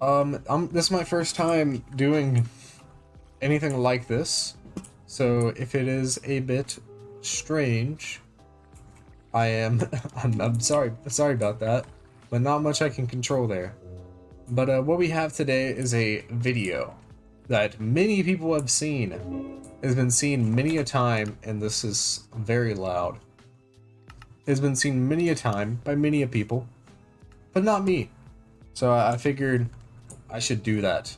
This is my first time doing anything like this, so if it is a bit strange, I am I'm sorry about that, but not much I can control there. But what we have today is a video that many people have seen. It's been seen many a time, and this is very loud. It's been seen many a time by many a people, but not me. So I figured I should do that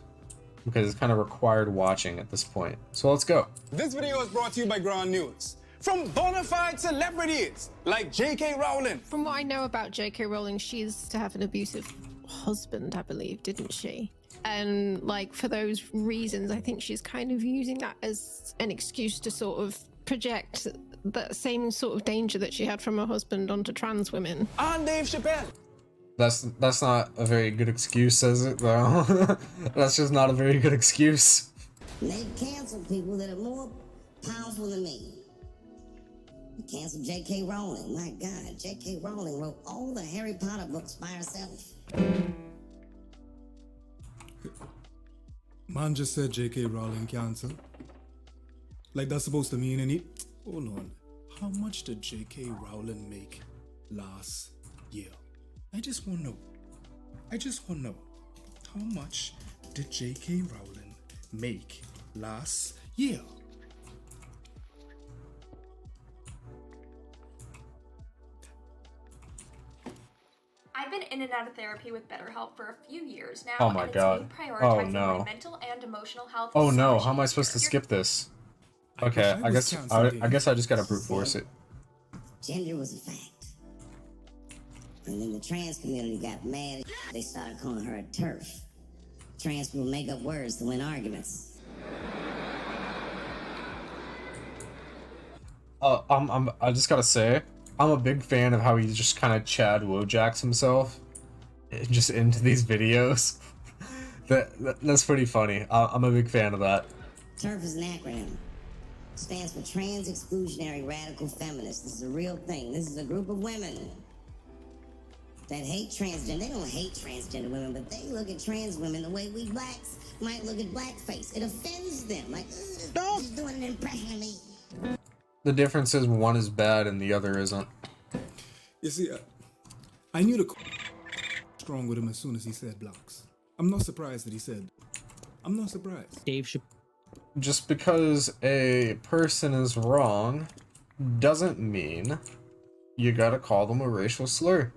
because it's kind of required watching at this point. So let's go. This video is brought to you by Ground News. From bona fide celebrities like J.K. Rowling. From what I know about J.K. Rowling, she used to have an abusive husband, I believe, didn't she? And like for those reasons, I think she's kind of using that as an excuse to sort of project that same sort of danger that she had from her husband onto trans women. And Dave Chappelle. That's not a very good excuse, is it though? That's just not a very good excuse. They've canceled people that are more powerful than me. They canceled J.K. Rowling. My God, J.K. Rowling wrote all the Harry Potter books by herself. Man just said J.K. Rowling cancelled. Like that's supposed to mean any... Hold on. How much did J.K. Rowling make last year? I just want to know. How much did J.K. Rowling make last year? I've been in and out of therapy with BetterHelp for a few years now. Oh my and God. It's been Oh prioritizing no. my mental and emotional health. Oh so no, much how am I easier. supposed to skip this? I Okay, wish I was guess cancelled, I guess I just gotta brute force it. Gender was a fact. And then the trans community got mad. They started calling her a TERF. Trans people make up words to win arguments. I just gotta say, I'm a big fan of how he just kind of Chad Wojaks himself just into these videos. That's pretty funny. I'm a big fan of that. TERF is an acronym. Stands for Trans Exclusionary Radical Feminists. This is a real thing. This is a group of women that hate transgender. They don't hate transgender women, but they look at trans women the way we blacks might look at blackface. It offends them. Like, she's doing an impression of me. The difference is one is bad and the other isn't. You see, I knew the strong with him as soon as he said blacks. I'm not surprised that he said. I'm not surprised. Dave should. Just because a person is wrong doesn't mean you gotta call them a racial slur.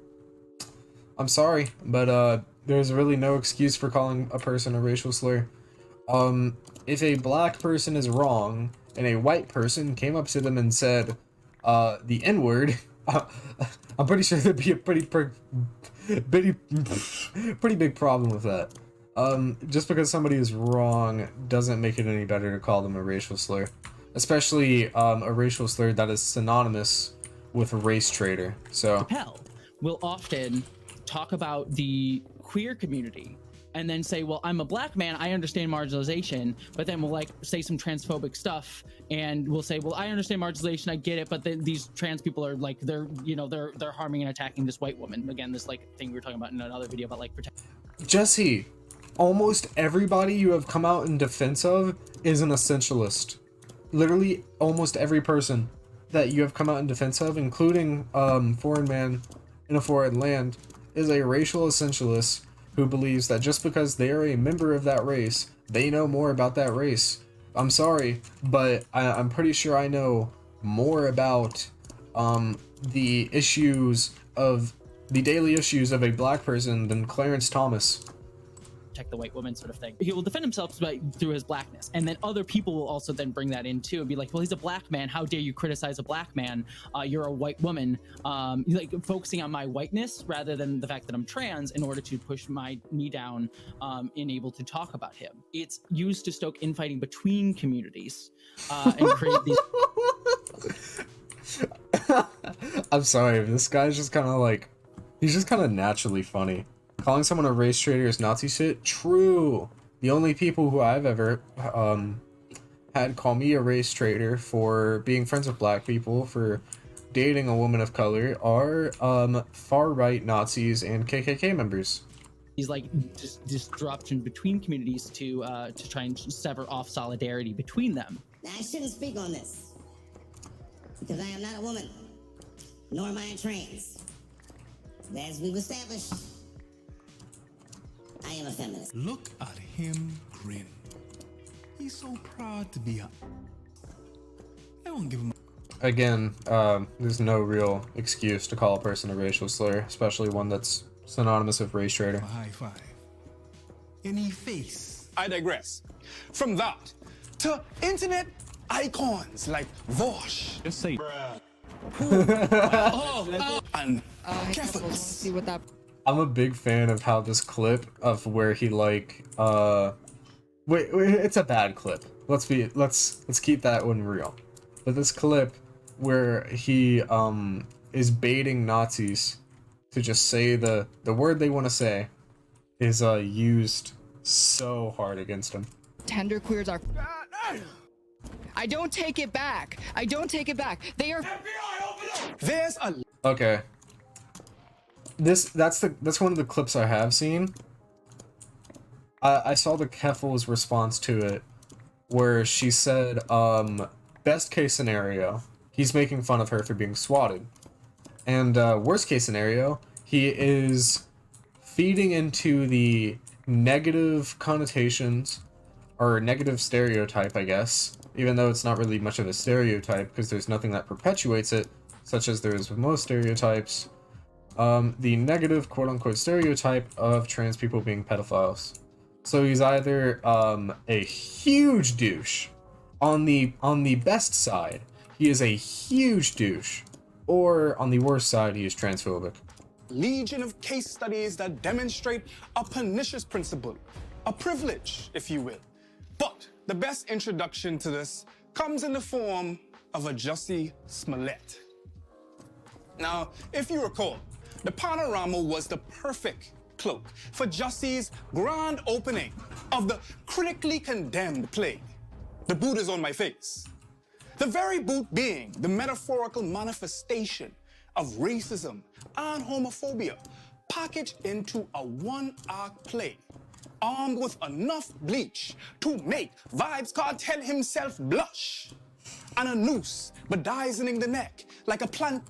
I'm sorry, but there's really no excuse for calling a person a racial slur. If a black person is wrong and a white person came up to them and said the N-word, I'm pretty sure there'd be a pretty big problem with that. Just because somebody is wrong doesn't make it any better to call them a racial slur, especially a racial slur that is synonymous with race traitor. So Chappelle will often talk about the queer community and then say, well, I'm a black man, I understand marginalization, but then we'll like say some transphobic stuff and we'll say, well, I understand marginalization, I get it, but then these trans people are like, they're harming and attacking this white woman. Again, this like thing we were talking about in another video about like protect. Jesse, almost everybody you have come out in defense of is an essentialist. Literally almost every person that you have come out in defense of, including Foreign Man in a Foreign Land, is a racial essentialist who believes that just because they are a member of that race, they know more about that race. I'm sorry, but I'm pretty sure I know more about the daily issues of a black person than Clarence Thomas. Protect the white woman sort of thing. He will defend himself through his blackness, and then other people will also then bring that in too and be like, well, he's a black man, how dare you criticize a black man, you're a white woman, like focusing on my whiteness rather than the fact that I'm trans in order to push me down and able to talk about him. It's used to stoke infighting between communities and create these. I'm sorry, this guy's just kind of like, he's just kind of naturally funny. Calling someone a race traitor is Nazi shit? True. The only people who I've ever had call me a race traitor for being friends with black people, for dating a woman of color, are far-right Nazis and KKK members. like disruption between communities to try and sever off solidarity between them. Now, I shouldn't speak on this because I am not a woman, nor am I trans. As we've established, I am a feminist. Look at him grin. He's so proud to be a... I won't give him Again, there's no real excuse to call a person a racial slur, especially one that's synonymous with race traitor. a high five. Any face. I digress. From that to internet icons like Vosh. Just say and Catholics. See what that. I'm a big fan of how this clip of where he like wait, it's a bad clip. Let's keep that one real. But this clip where he is baiting Nazis to just say the word they want to say is used so hard against him. Tender queers are. I don't take it back. I don't take it back. They are. There's a Okay. That's one of the clips I have seen. I saw the Keffel's response to it where she said, best case scenario, he's making fun of her for being swatted. And worst case scenario, he is feeding into the negative connotations or negative stereotype, I guess, even though it's not really much of a stereotype because there's nothing that perpetuates it, such as there is with most stereotypes, the negative quote-unquote stereotype of trans people being pedophiles. So he's either a huge douche on the best side, he is a huge douche, or on the worst side, he is transphobic. legion of case studies that demonstrate a pernicious principle, a privilege, if you will. But the best introduction to this comes in the form of a Jussie Smollett. Now, if you recall, the panorama was the perfect cloak for Jussie's grand opening of the critically condemned play, The Boot Is On My Face. The very boot being the metaphorical manifestation of racism and homophobia packaged into a one-act play, armed with enough bleach to make Vybz Kartel himself blush, and a noose bedizening the neck like a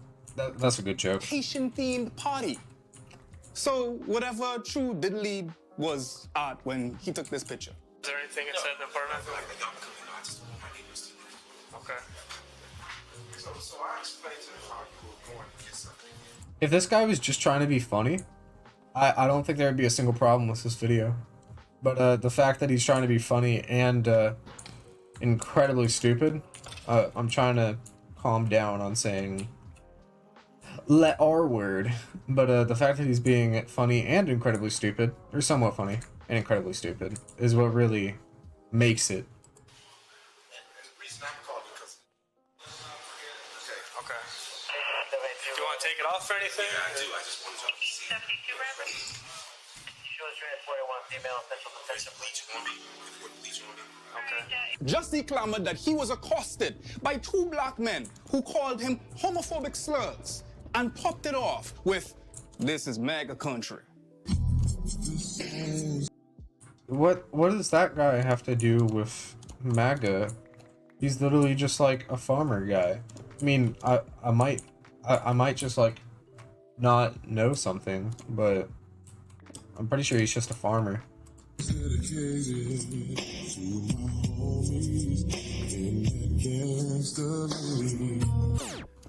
That's a good joke. plantation-themed party. So whatever True Diddley was at when he took this picture. Is there anything inside the apartment? Okay. So I explained to them how you were going to get something. If this guy was just trying to be funny, I don't think there would be a single problem with this video. But the fact that he's trying to be funny and incredibly stupid, I'm trying to calm down on saying let R word. But the fact that he's being funny and incredibly stupid, or somewhat funny and incredibly stupid, is what really makes it. And the reason I called because Okay. Do you want to take it off or anything? yeah, I do. I just wanted y'all to see. 72 Reverend. She was transported one female official There's detention. bleach on me. With bleach on me. Okay. Jussie clamored that he was accosted by two black men who called him homophobic slurs and popped it off with, "This is MAGA country." What does that guy have to do with MAGA? He's literally just like a farmer guy. I mean, I might just like not know something, but I'm pretty sure he's just a farmer.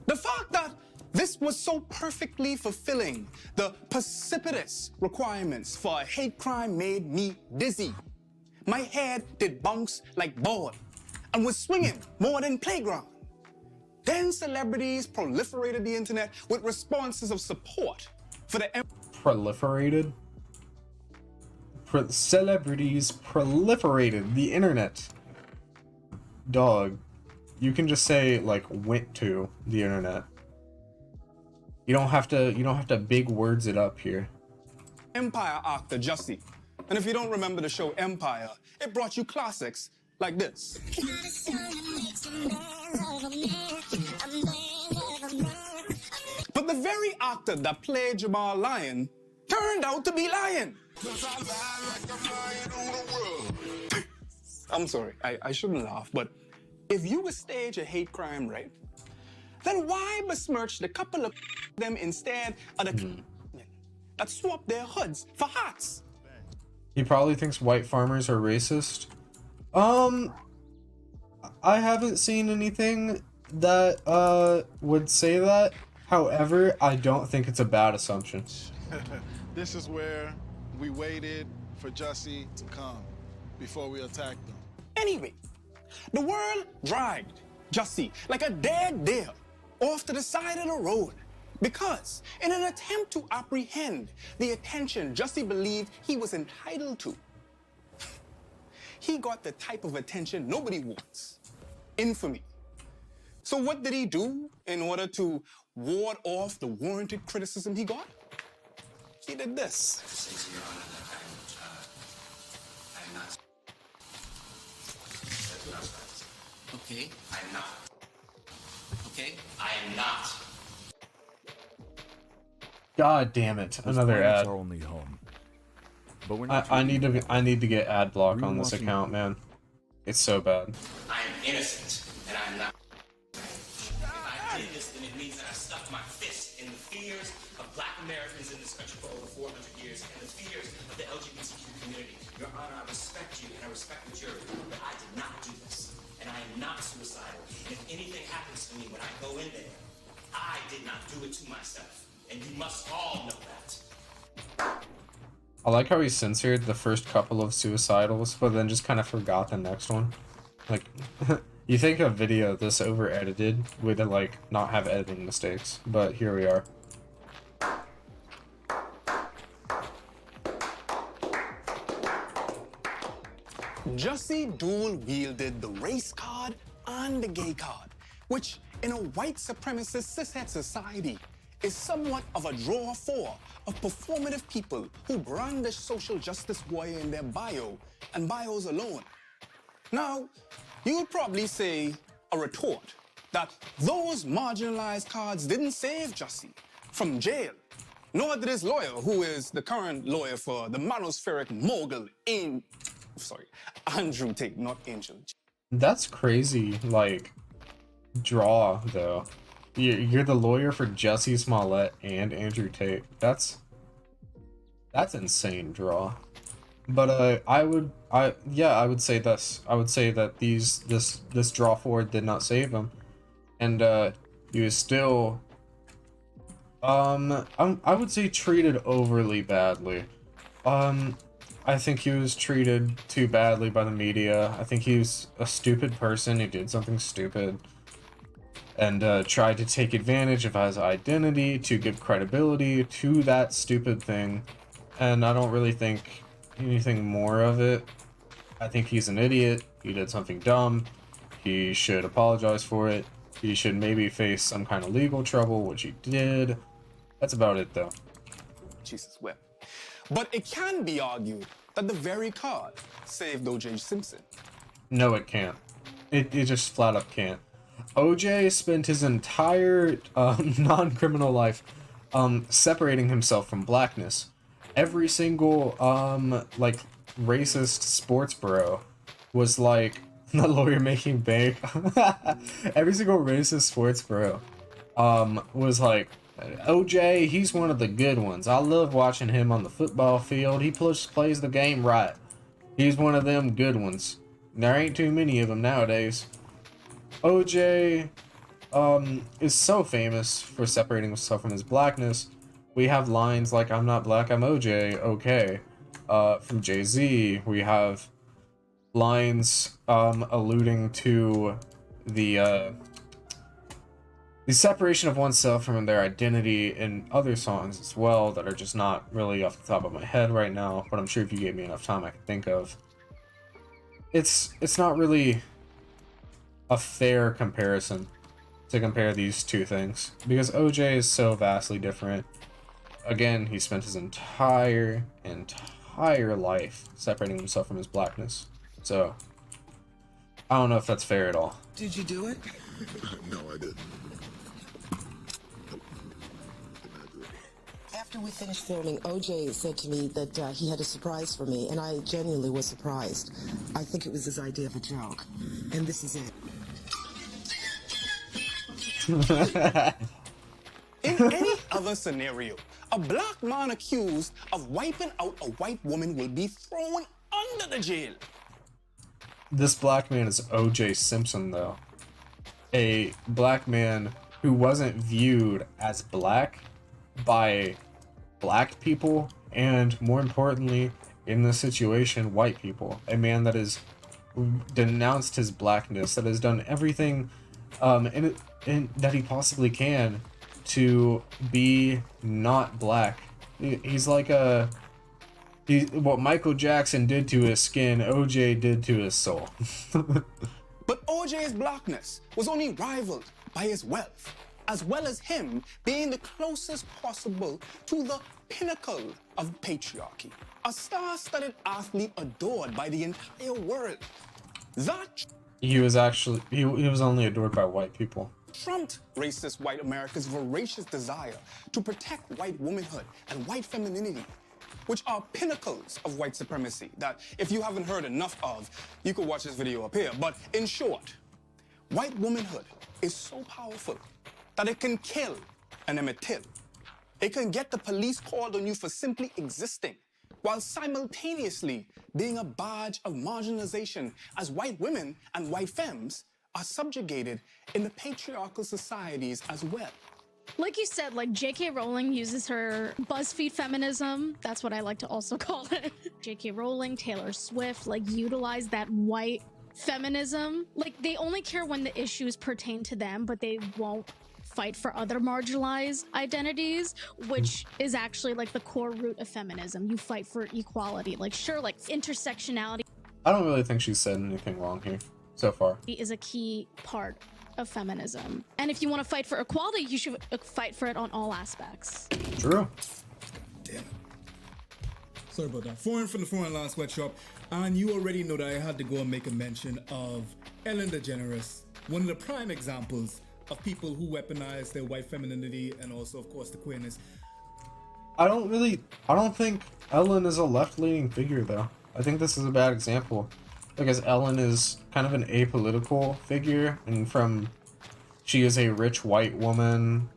The fact that this was so perfectly fulfilling the precipitous requirements for a hate crime made me dizzy. My head did bounce like board and was swinging more than playground. Then celebrities proliferated the internet with responses of support for the Proliferated? Celebrities proliferated the internet. Dog, you can just say like went to the internet. You don't have to big words it up here. Empire actor Jussie. And if you don't remember the show Empire, it brought you classics like this. But the very actor that played Jamal Lyon turned out to be lying. I'm sorry, I shouldn't laugh, but if you would stage a hate crime, right, then why besmirch the couple of them instead of the that swap their hoods for hats? He probably thinks white farmers are racist. I haven't seen anything that would say that. However, I don't think it's a bad assumption. This is where we waited for Jussie to come before we attacked them. Anyway, the world dragged Jussie like a dead deer off to the side of the road because, in an attempt to apprehend the attention Jussie believed he was entitled to, he got the type of attention nobody wants: infamy. So what did he do in order to ward off the warranted criticism he got? He did this. Okay, I'm not. Okay, I am not. God damn it! Another ad. Our only home. But we're I need to get ad block on this account, man. It's so bad. I am innocent, and I'm not. If I did this, then it means that I stuck my fist in the fears of Black Americans in this country for over 400 years, and the fears of the LGBTQ community. Your Honor, I respect you, and I respect the jury, but I did not do this, and I am not suicidal. And if anything happens to me when I go in there, I did not do it to myself, and you must all know that. I like how he censored the first couple of suicidals, but then just kind of forgot the next one. Like, you think a video this over edited would like not have editing mistakes, but here we are. Jussie dual-wielded the race card and the gay card, which in a white supremacist cishet society is somewhat of a draw for of performative people who brandish social justice warrior in their bio and bios alone. Now, you'd probably say a retort that those marginalized cards didn't save Jussie from jail, nor did his lawyer, who is the current lawyer for the monospheric mogul Andrew Tate, not Angel. That's crazy, like, draw, though. You're the lawyer for Jussie Smollett and Andrew Tate. That's insane draw. But I would say this. I would say that this draw forward did not save him, and he was still I would say treated overly badly. I think he was treated too badly by the media. I think he was a stupid person who did something stupid and tried to take advantage of his identity to give credibility to that stupid thing. And I don't really think anything more of it. I think he's an idiot. He did something dumb. He should apologize for it. He should maybe face some kind of legal trouble, which he did. That's about it, though. Jesus wept. But it can be argued that the very card saved O.J. Simpson. No, it can't. It just flat up can't. OJ spent his entire non-criminal life separating himself from blackness. Every single like racist sports bro was like the lawyer making bank. Every single racist sports bro was like, OJ, he's one of the good ones. I love watching him on the football field. He plays the game right. He's one of them good ones. There ain't too many of them nowadays. OJ is so famous for separating himself from his blackness. We have lines like, I'm not black, I'm OJ, okay. From Jay-Z, we have lines alluding to the separation of oneself from their identity in other songs as well that are just not really off the top of my head right now, but I'm sure if you gave me enough time I could think of. It's not really a fair comparison to compare these two things, because OJ is so vastly different. Again, he spent his entire life separating himself from his blackness. So, I don't know if that's fair at all. Did you do it? No, I didn't. After we finished filming, OJ said to me that he had a surprise for me, and I genuinely was surprised. I think it was his idea of a joke, and this is it. In any other scenario, a black man accused of wiping out a white woman will be thrown under the jail. This black man is O.J. Simpson, though. A black man who wasn't viewed as black by black people, and more importantly, in this situation, white people. A man that has denounced his blackness, that has done everything that he possibly can to be not black. He's like what Michael Jackson did to his skin, OJ did to his soul. But OJ's blackness was only rivaled by his wealth, as well as him being the closest possible to the pinnacle of patriarchy. A star-studded athlete adored by the entire world. That He was only adored by white people. trumped racist white America's voracious desire to protect white womanhood and white femininity, which are pinnacles of white supremacy that, if you haven't heard enough of, you could watch this video up here. But in short, white womanhood is so powerful that it can kill an Emmett Till. It can get the police called on you for simply existing, while simultaneously being a badge of marginalization, as white women and white femmes are subjugated in the patriarchal societies as well. Like you said, like J.K. Rowling uses her BuzzFeed feminism. That's what I like to also call it. J.K. Rowling, Taylor Swift, like utilize that white feminism. Like they only care when the issues pertain to them, but they won't fight for other marginalized identities, which is actually like the core root of feminism. You fight for equality. Like sure, like intersectionality I don't really think she said anything wrong here so far. is a key part of feminism. And if you want to fight for equality, you should fight for it on all aspects. True. Damn it. Sorry about that. Foreign from the Foreign Land Sweatshop. And you already know that I had to go and make a mention of Ellen DeGeneres, one of the prime examples of people who weaponize their white femininity and also, of course, the queerness. I don't think Ellen is a left-leaning figure, though. I think this is a bad example, because Ellen is kind of an apolitical figure, and she is a rich white woman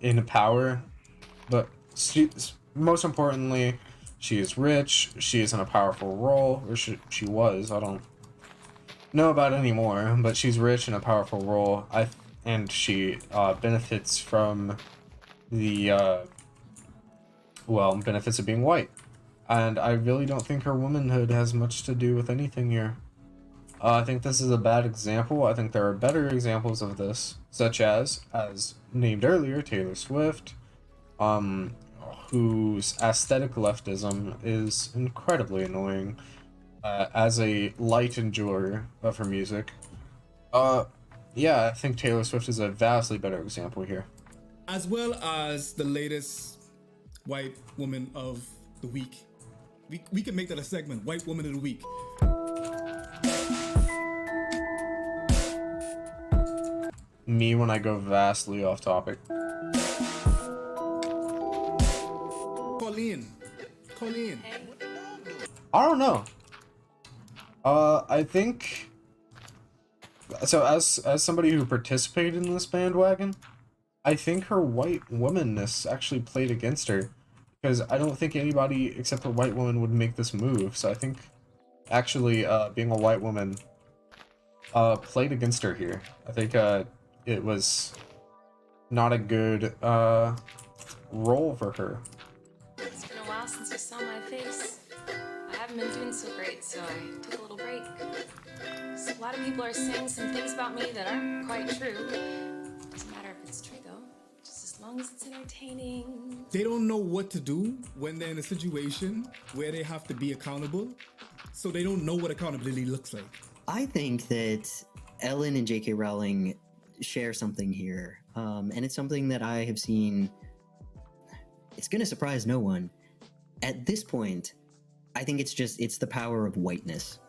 in power, but most importantly, she is rich, she is in a powerful role, or she was, I don't know about it anymore, but she's rich in a powerful role, and she benefits from the benefits of being white. And I really don't think her womanhood has much to do with anything here. I think this is a bad example. I think there are better examples of this, such as named earlier, Taylor Swift, whose aesthetic leftism is incredibly annoying as a light enjoyer of her music. Yeah, I think Taylor Swift is a vastly better example here. As well as the latest white woman of the week. We can make that a segment, White Woman of the Week. Me when I go vastly off topic. Colleen. I don't know. I think so. As somebody who participated in this bandwagon, I think her white womanness actually played against her, because I don't think anybody except a white woman would make this move. So I think actually being a white woman played against her here. I think it was not a good role for her. It's been a while since you saw my face. I haven't been doing so great, so I took a little break. So a lot of people are saying some things about me that aren't quite true. Doesn't matter if it's true though, just as long as it's entertaining. They don't know what to do when they're in a situation where they have to be accountable, so they don't know what accountability looks like. I think that Ellen and J.K. Rowling share something here, and it's something that I have seen. It's going to surprise no one. At this point, I think it's the power of whiteness.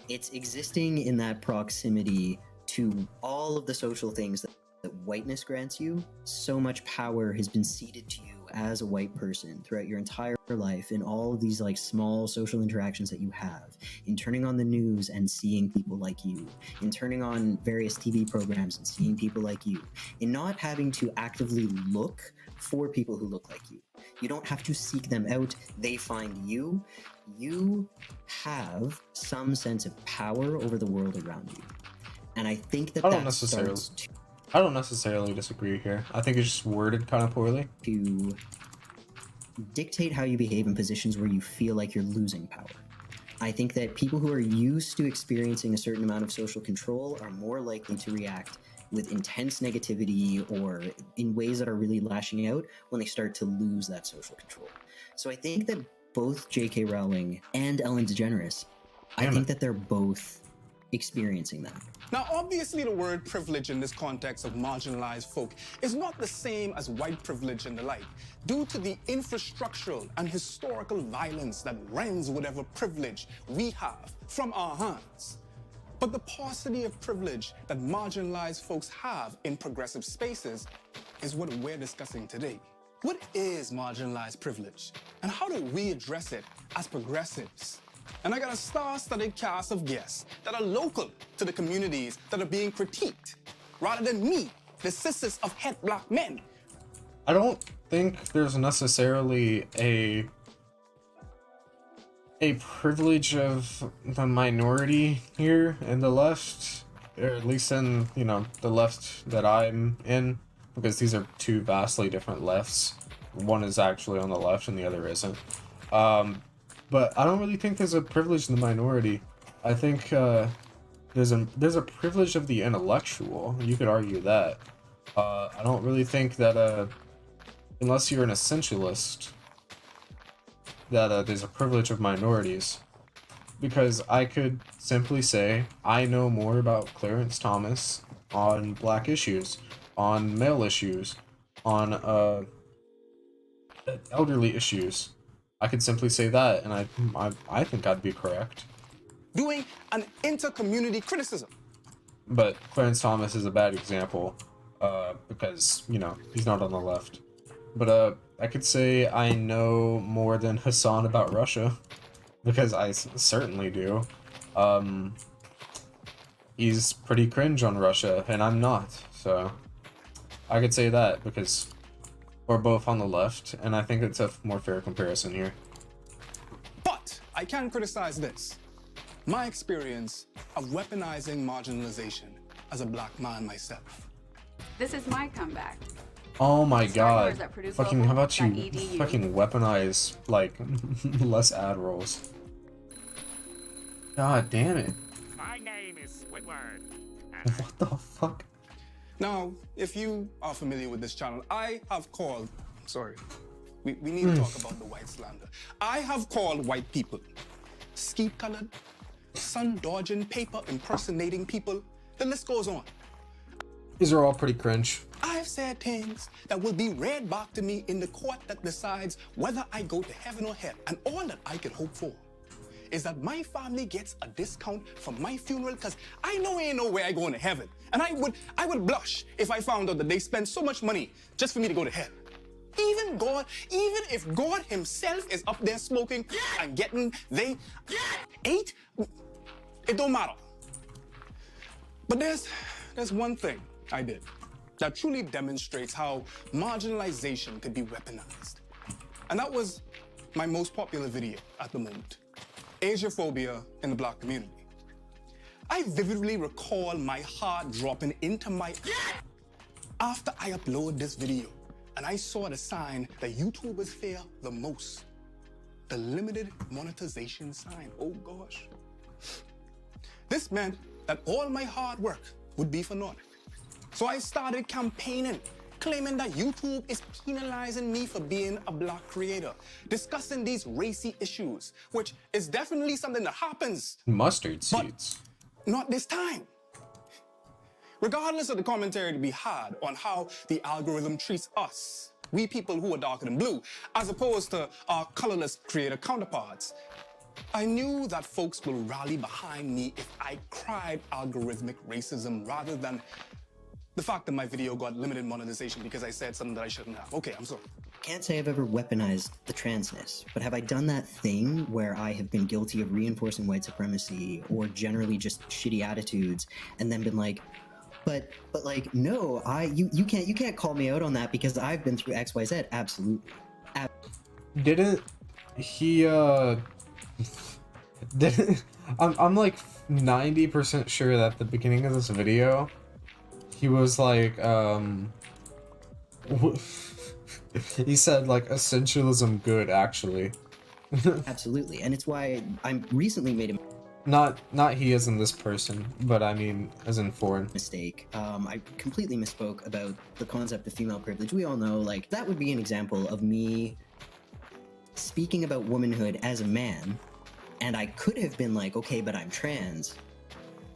It's existing in that proximity to all of the social things that whiteness grants you. So much power has been ceded to you as a white person throughout your entire life in all of these like small social interactions that you have, in turning on the news and seeing people like you, in turning on various TV programs and seeing people like you, in not having to actively look for people who look like you. You don't have to seek them out, they find you. You have some sense of power over the world around you. And I think that I don't necessarily disagree here. I think it's just worded kind of poorly. To dictate how you behave in positions where you feel like you're losing power. I think that people who are used to experiencing a certain amount of social control are more likely to react with intense negativity or in ways that are really lashing out when they start to lose that social control. So I think that both J.K. Rowling and Ellen DeGeneres, I think that they're both experiencing that. Now, obviously, the word privilege in this context of marginalized folk is not the same as white privilege and the like, due to the infrastructural and historical violence that rends whatever privilege we have from our hands. But the paucity of privilege that marginalized folks have in progressive spaces is what we're discussing today. What is marginalized privilege? And how do we address it as progressives? And I got a star-studded cast of guests that are local to the communities that are being critiqued, rather than me, the sisters of het black men. I don't think there's necessarily a privilege of the minority here in the left, or at least in, you know, the left that I'm in, because these are two vastly different lefts. One is actually on the left and the other isn't. But I don't really think there's a privilege in the minority. I think there's a privilege of the intellectual. You could argue that. I don't really think that unless you're an essentialist, that there's a privilege of minorities. Because I could simply say I know more about Clarence Thomas on black issues, on male issues, on elderly issues. I could simply say that, and I think I'd be correct. Doing an inter-community criticism. But Clarence Thomas is a bad example, because, you know, he's not on the left. But I could say I know more than Hassan about Russia, because I certainly do. He's pretty cringe on Russia, and I'm not, so I could say that, because we're both on the left, and I think it's a more fair comparison here. But I can criticize this. My experience of weaponizing marginalization as a black man myself. This is my comeback. Oh my god. Fucking, how about you .edu. fucking weaponize, like, less ad rolls? God damn it. My name is Squidward. What the fuck? Now, if you are familiar with this channel, I have called, sorry, we need to talk about the white slander. I have called white people skeet-colored, sun-dodging, paper impersonating people. The list goes on. These are all pretty cringe. I've said things that will be read back to me in the court that decides whether I go to heaven or hell. And all that I can hope for is that my family gets a discount for my funeral, because I know ain't no way I going to heaven. And I would blush if I found out that they spend so much money just for me to go to hell. Even if God himself is up there smoking and getting they ate, it don't matter. But there's one thing I did that truly demonstrates how marginalization could be weaponized. And that was my most popular video at the moment. Asiaphobia in the black community. I vividly recall my heart dropping into my after I uploaded this video and I saw the sign that YouTubers fear the most. The limited monetization sign. Oh gosh. This meant that all my hard work would be for naught. So I started campaigning, claiming that YouTube is penalizing me for being a black creator, discussing these racy issues, which is definitely something that happens. Mustard seeds. But not this time. Regardless of the commentary to be had on how the algorithm treats us, we people who are darker than blue, as opposed to our colorless creator counterparts, I knew that folks will rally behind me if I cried algorithmic racism rather than the fact that my video got limited monetization because I said something that I shouldn't have. Okay, I'm sorry. can't say I've ever weaponized the transness, but have I done that thing where I have been guilty of reinforcing white supremacy or generally just shitty attitudes and then been like, but like, no, you can't call me out on that because I've been through XYZ. Absolutely. Didn't he didn't I'm like 90% sure that at the beginning of this video he was like he said like essentialism good actually. Absolutely, and it's why I'm recently made a not he as in this person, but I mean as in foreign mistake. I completely misspoke about the concept of female privilege. We all know, like, that would be an example of me speaking about womanhood as a man, and I could have been like, okay, but I'm trans,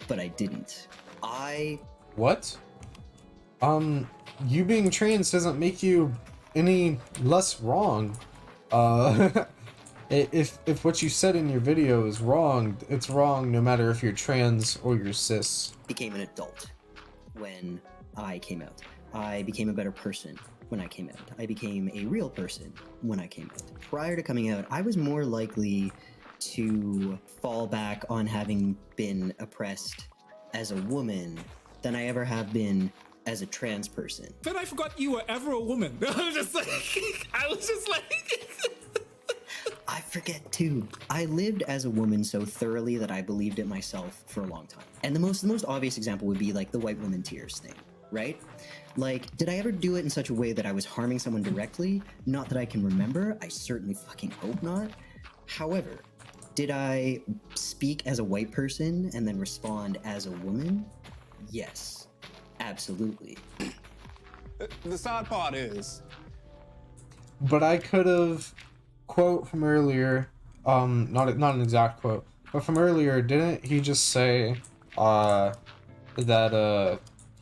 but I didn't. What? You being trans doesn't make you any less wrong. If what you said in your video is wrong, it's wrong no matter if you're trans or you're cis. Became an adult when I came out. I became a better person when I came out. I became a real person when I came out. Prior to coming out, I was more likely to fall back on having been oppressed as a woman than I ever have been as a trans person. But I forgot you were ever a woman. I was just like, I forget too. I lived as a woman so thoroughly that I believed it myself for a long time. And the most obvious example would be like the white woman tears thing, right? Like, did I ever do it in such a way that I was harming someone directly? Not that I can remember. I certainly fucking hope not. However, did I speak as a white person and then respond as a woman? Yes, absolutely. The sad part is... But I could have, quote from earlier, not an exact quote, but from earlier, didn't he just say, that,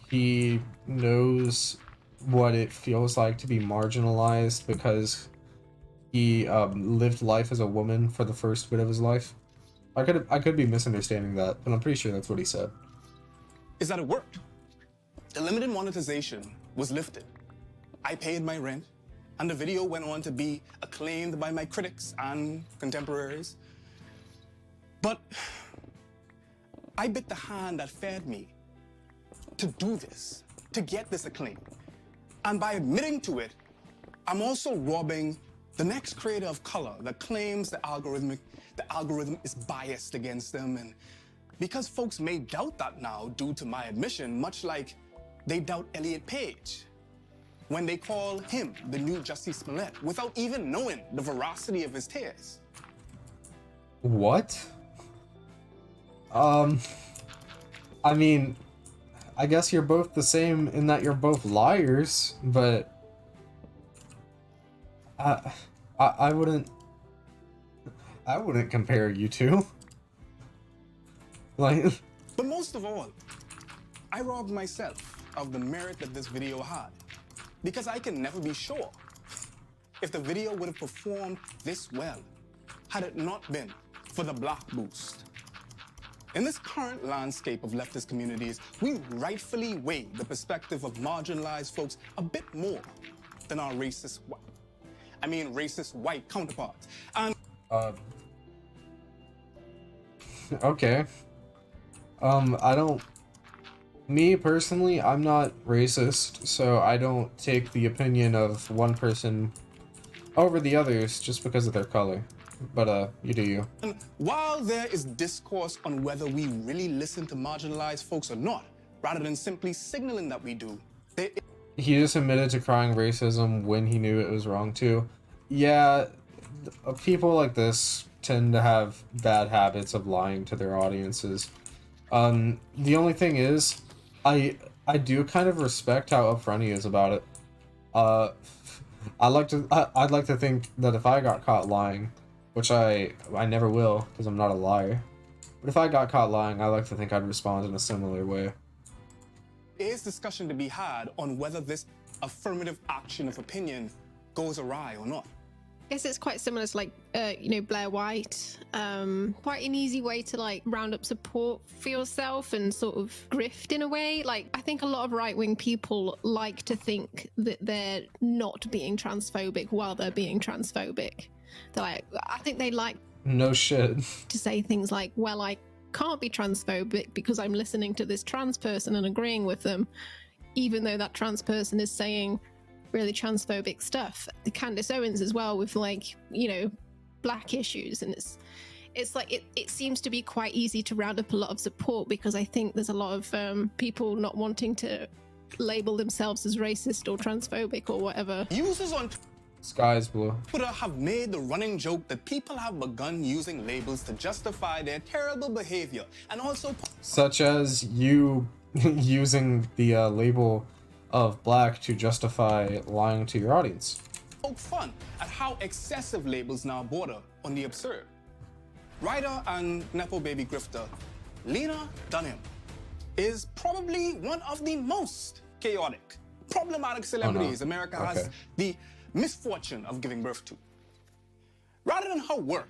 he knows what it feels like to be marginalized because he, lived life as a woman for the first bit of his life? I could be misunderstanding that, but I'm pretty sure that's what he said. Is that it worked. The limited monetization was lifted. I paid my rent, and the video went on to be acclaimed by my critics and contemporaries. But I bit the hand that fed me to do this, to get this acclaim. And by admitting to it, I'm also robbing the next creator of color that claims the algorithm is biased against them. And because folks may doubt that now due to my admission, much like they doubt Elliot Page when they call him the new Jussie Smollett without even knowing the veracity of his tears. What? I mean, I guess you're both the same in that you're both liars, but I wouldn't compare you two. Like, but most of all, I robbed myself of the merit that this video had, because I can never be sure if the video would have performed this well had it not been for the Black Boost. In this current landscape of leftist communities, we rightfully weigh the perspective of marginalized folks a bit more than our racist white counterparts. And okay. Me personally, I'm not racist, so I don't take the opinion of one person over the others just because of their color. But, you do you. And while there is discourse on whether we really listen to marginalized folks or not, rather than simply signaling that we do, he just admitted to crying racism when he knew it was wrong too. Yeah, people like this tend to have bad habits of lying to their audiences. The only thing is, I do kind of respect how upfront he is about it. I'd like to think that if I got caught lying, which I never will because I'm not a liar, but if I got caught lying, I like to think I'd respond in a similar way. there is discussion to be had on whether this affirmative action of opinion goes awry or not. guess it's quite similar to like you know, Blair White. Quite an easy way to like round up support for yourself and sort of grift in a way. Like I think a lot of right-wing people like to think that they're not being transphobic while they're being transphobic. They're like, I think they like No shit. to say things like, well, I can't be transphobic because I'm listening to this trans person and agreeing with them, even though that trans person is saying really transphobic stuff. The Candace Owens as well with like, you know, black issues, and it's like it seems to be quite easy to round up a lot of support because I think there's a lot of people not wanting to label themselves as racist or transphobic or whatever. Users on Sky's blue. Twitter have made the running joke that people have begun using labels to justify their terrible behavior and also Such as you using the label of black to justify lying to your audience. poke fun at how excessive labels now border on the absurd. Writer and Nepo baby grifter Lena Dunham is probably one of the most chaotic, problematic celebrities America has the misfortune of giving birth to. Rather than her work,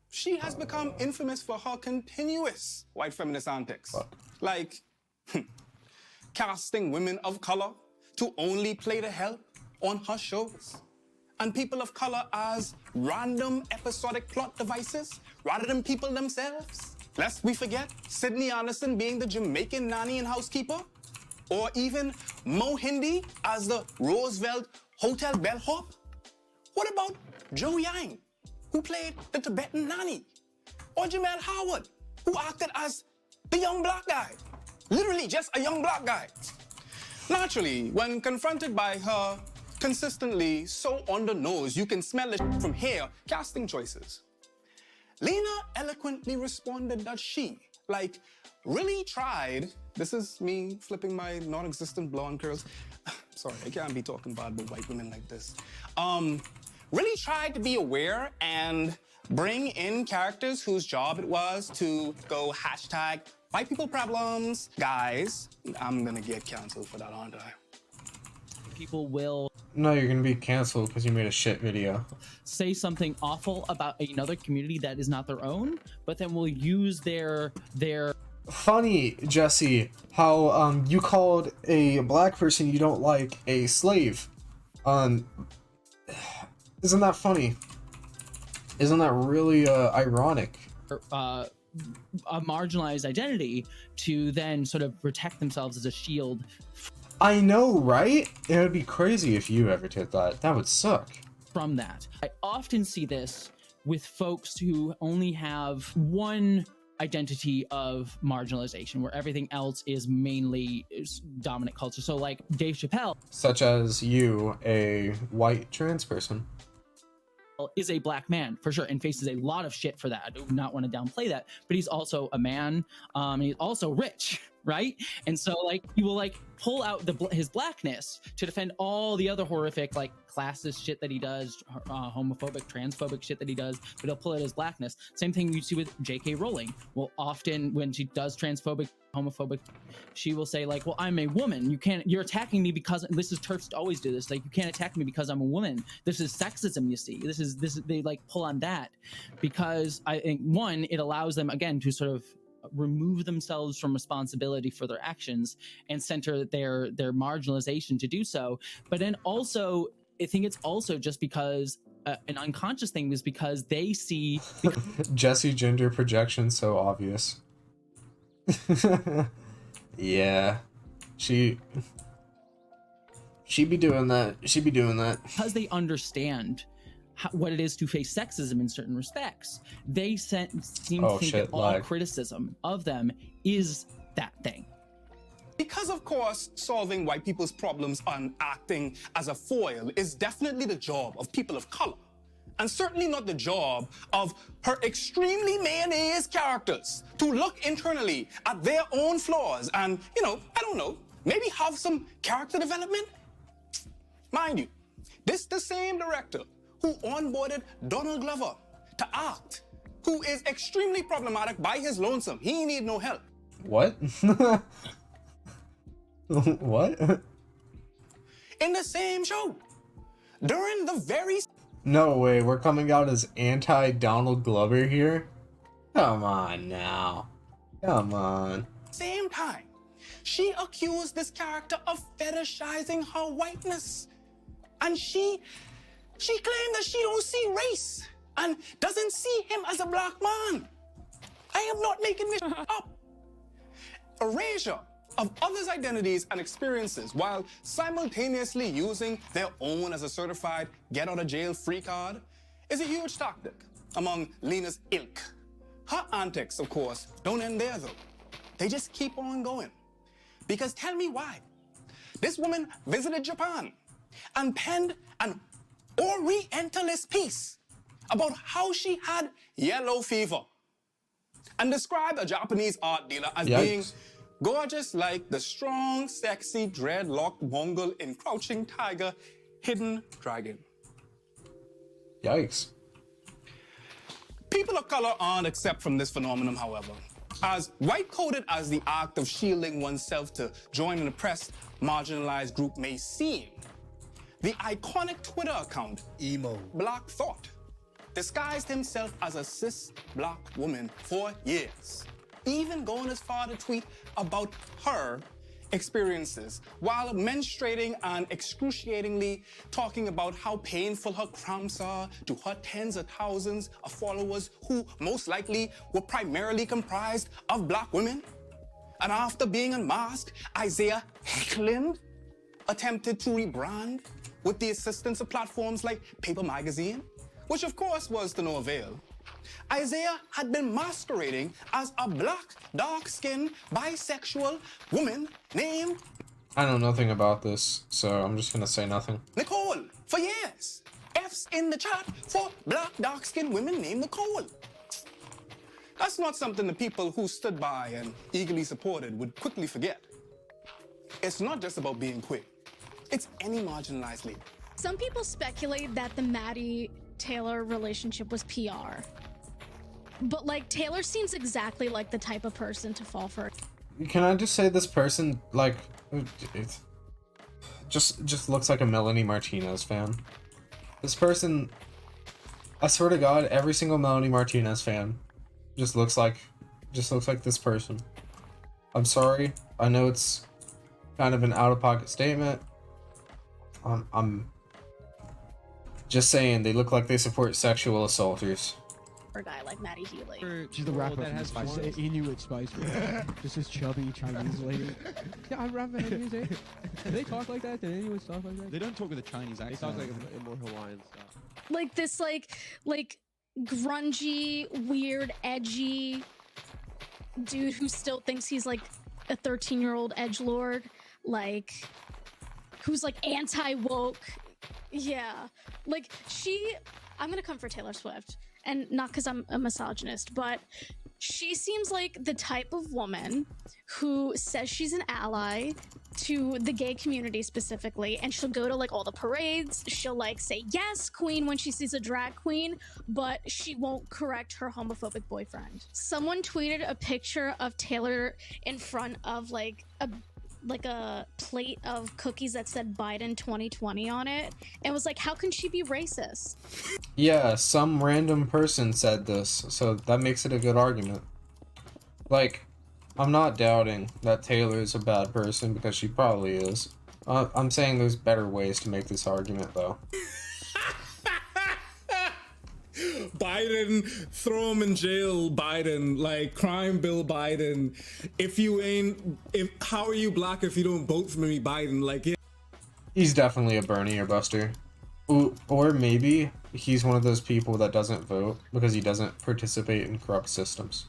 she has become infamous for her continuous white feminist antics. Like casting women of color to only play the help on her shows, and people of color as random episodic plot devices rather than people themselves. Lest we forget Sydney Anderson being the Jamaican nanny and housekeeper, or even Mo Hindi as the Roosevelt hotel bellhop. What about Joe Yang, who played the Tibetan nanny? Or Jamel Howard, who acted as the young black guy? Literally just a young black guy. Naturally, when confronted by her consistently so on the nose you can smell it from here casting choices, Lena eloquently responded that she, like, really tried. This is me flipping my non-existent blonde curls. Sorry, I can't be talking bad about white women like this. Really tried to be aware and bring in characters whose job it was to go hashtag white people problems. Guys, I'm gonna get canceled for that, aren't I? People will No, you're gonna be canceled because you made a shit video. say something awful about another community that is not their own, but then will use their Funny, Jesse, how you called a black person you don't like a slave. Isn't that funny? Isn't that really ironic? a marginalized identity to then sort of protect themselves as a shield. I know, right? It would be crazy if you ever did that. That would suck. From that, I often see this with folks who only have one identity of marginalization, where everything else is mainly dominant culture. So like Dave Chappelle, Such as you, a white trans person, is a black man for sure and faces a lot of shit for that. I do not want to downplay that, but he's also a man. He's also rich, right? And so like he will like pull out his blackness to defend all the other horrific like classist shit that he does, homophobic, transphobic shit that he does, but he'll pull out his blackness. Same thing you see with J.K. Rowling. Well, often when she does transphobic, homophobic, she will say like, well, I'm a woman, you're attacking me because this is TERFs always do this, like you can't attack me because I'm a woman. This is sexism, you see. This is they like pull on that because I think one, it allows them again to sort of remove themselves from responsibility for their actions and center their marginalization to do so. But then also I think it's also just because an unconscious thing is because they see Jesse gender projection so obvious. Yeah, she be doing that. She be doing that because they understand what it is to face sexism in certain respects. They seem to think that all criticism of them is that thing. Because of course, solving white people's problems and acting as a foil is definitely the job of people of color. And certainly not the job of her extremely mayonnaise characters to look internally at their own flaws and, I don't know, maybe have some character development. Mind you, this the same director who onboarded Donald Glover to act, who is extremely problematic by his lonesome. He need no help. What? What? In the same show, during the very No way, we're coming out as anti-Donald Glover here? Come on now. Come on. Same time, she accused this character of fetishizing her whiteness. And she claimed that she don't see race and doesn't see him as a black man. I am not making this up. Erasure of others' identities and experiences while simultaneously using their own as a certified get-out-of-jail-free card is a huge tactic among Lena's ilk. Her antics, of course, don't end there, though. They just keep on going. Because tell me why. This woman visited Japan and penned an Orientalist piece about how she had yellow fever and described a Japanese art dealer as being gorgeous like the strong, sexy, dreadlocked Mongol in Crouching Tiger, Hidden Dragon. Yikes. People of color aren't exempt from this phenomenon, however. As white-coded as the act of shielding oneself to join an oppressed, marginalized group may seem, the iconic Twitter account, Emo Black Thought, disguised himself as a cis black woman for years, even going as far to tweet about her experiences while menstruating and excruciatingly talking about how painful her cramps are to her tens of thousands of followers who most likely were primarily comprised of black women. And after being unmasked, Isaiah Heckland attempted to rebrand with the assistance of platforms like Paper Magazine, which of course was to no avail. Isaiah had been masquerading as a black, dark-skinned, bisexual woman named... I know nothing about this, so I'm just gonna say nothing. Nicole, for years. F's in the chat for black, dark-skinned women named Nicole. That's not something the people who stood by and eagerly supported would quickly forget. It's not just about being queer. It's any marginalized label. Some people speculate that the Maddie Taylor relationship was PR. But like Taylor seems exactly like the type of person to fall for. Can I just say this person, like, it just looks like a Melanie Martinez fan. This person, I swear to God, every single Melanie Martinez fan just looks like this person. I'm sorry. I know it's kind of an out-of-pocket statement. I'm just saying they look like they support sexual assaulters. For a guy like Maddie Healy. She's the rapper that has Inuit Spice. Just this chubby Chinese lady. Yeah, I rap in music. Do they talk like that? Do Inuits talk like that? They don't talk with a Chinese accent. They talk like a more Hawaiian style. Like this like grungy, weird, edgy dude who still thinks he's like a 13-year-old edgelord, like who's like anti-woke. Yeah. Like I'm gonna come for Taylor Swift. And not because I'm a misogynist, but she seems like the type of woman who says she's an ally to the gay community specifically, and she'll go to like all the parades. She'll like say yes, queen, when she sees a drag queen, but she won't correct her homophobic boyfriend. Someone tweeted a picture of Taylor in front of like a plate of cookies that said Biden 2020 on it, and was like, how can she be racist? Yeah, some random person said this, so that makes it a good argument. Like, I'm not doubting that Taylor is a bad person, because she probably is. I'm saying there's better ways to make this argument, though. Biden, throw him in jail, Biden, like crime bill Biden. How are you black if you don't vote for me, Biden? Like, yeah. He's definitely a Bernie or Buster. Or maybe he's one of those people that doesn't vote because he doesn't participate in corrupt systems.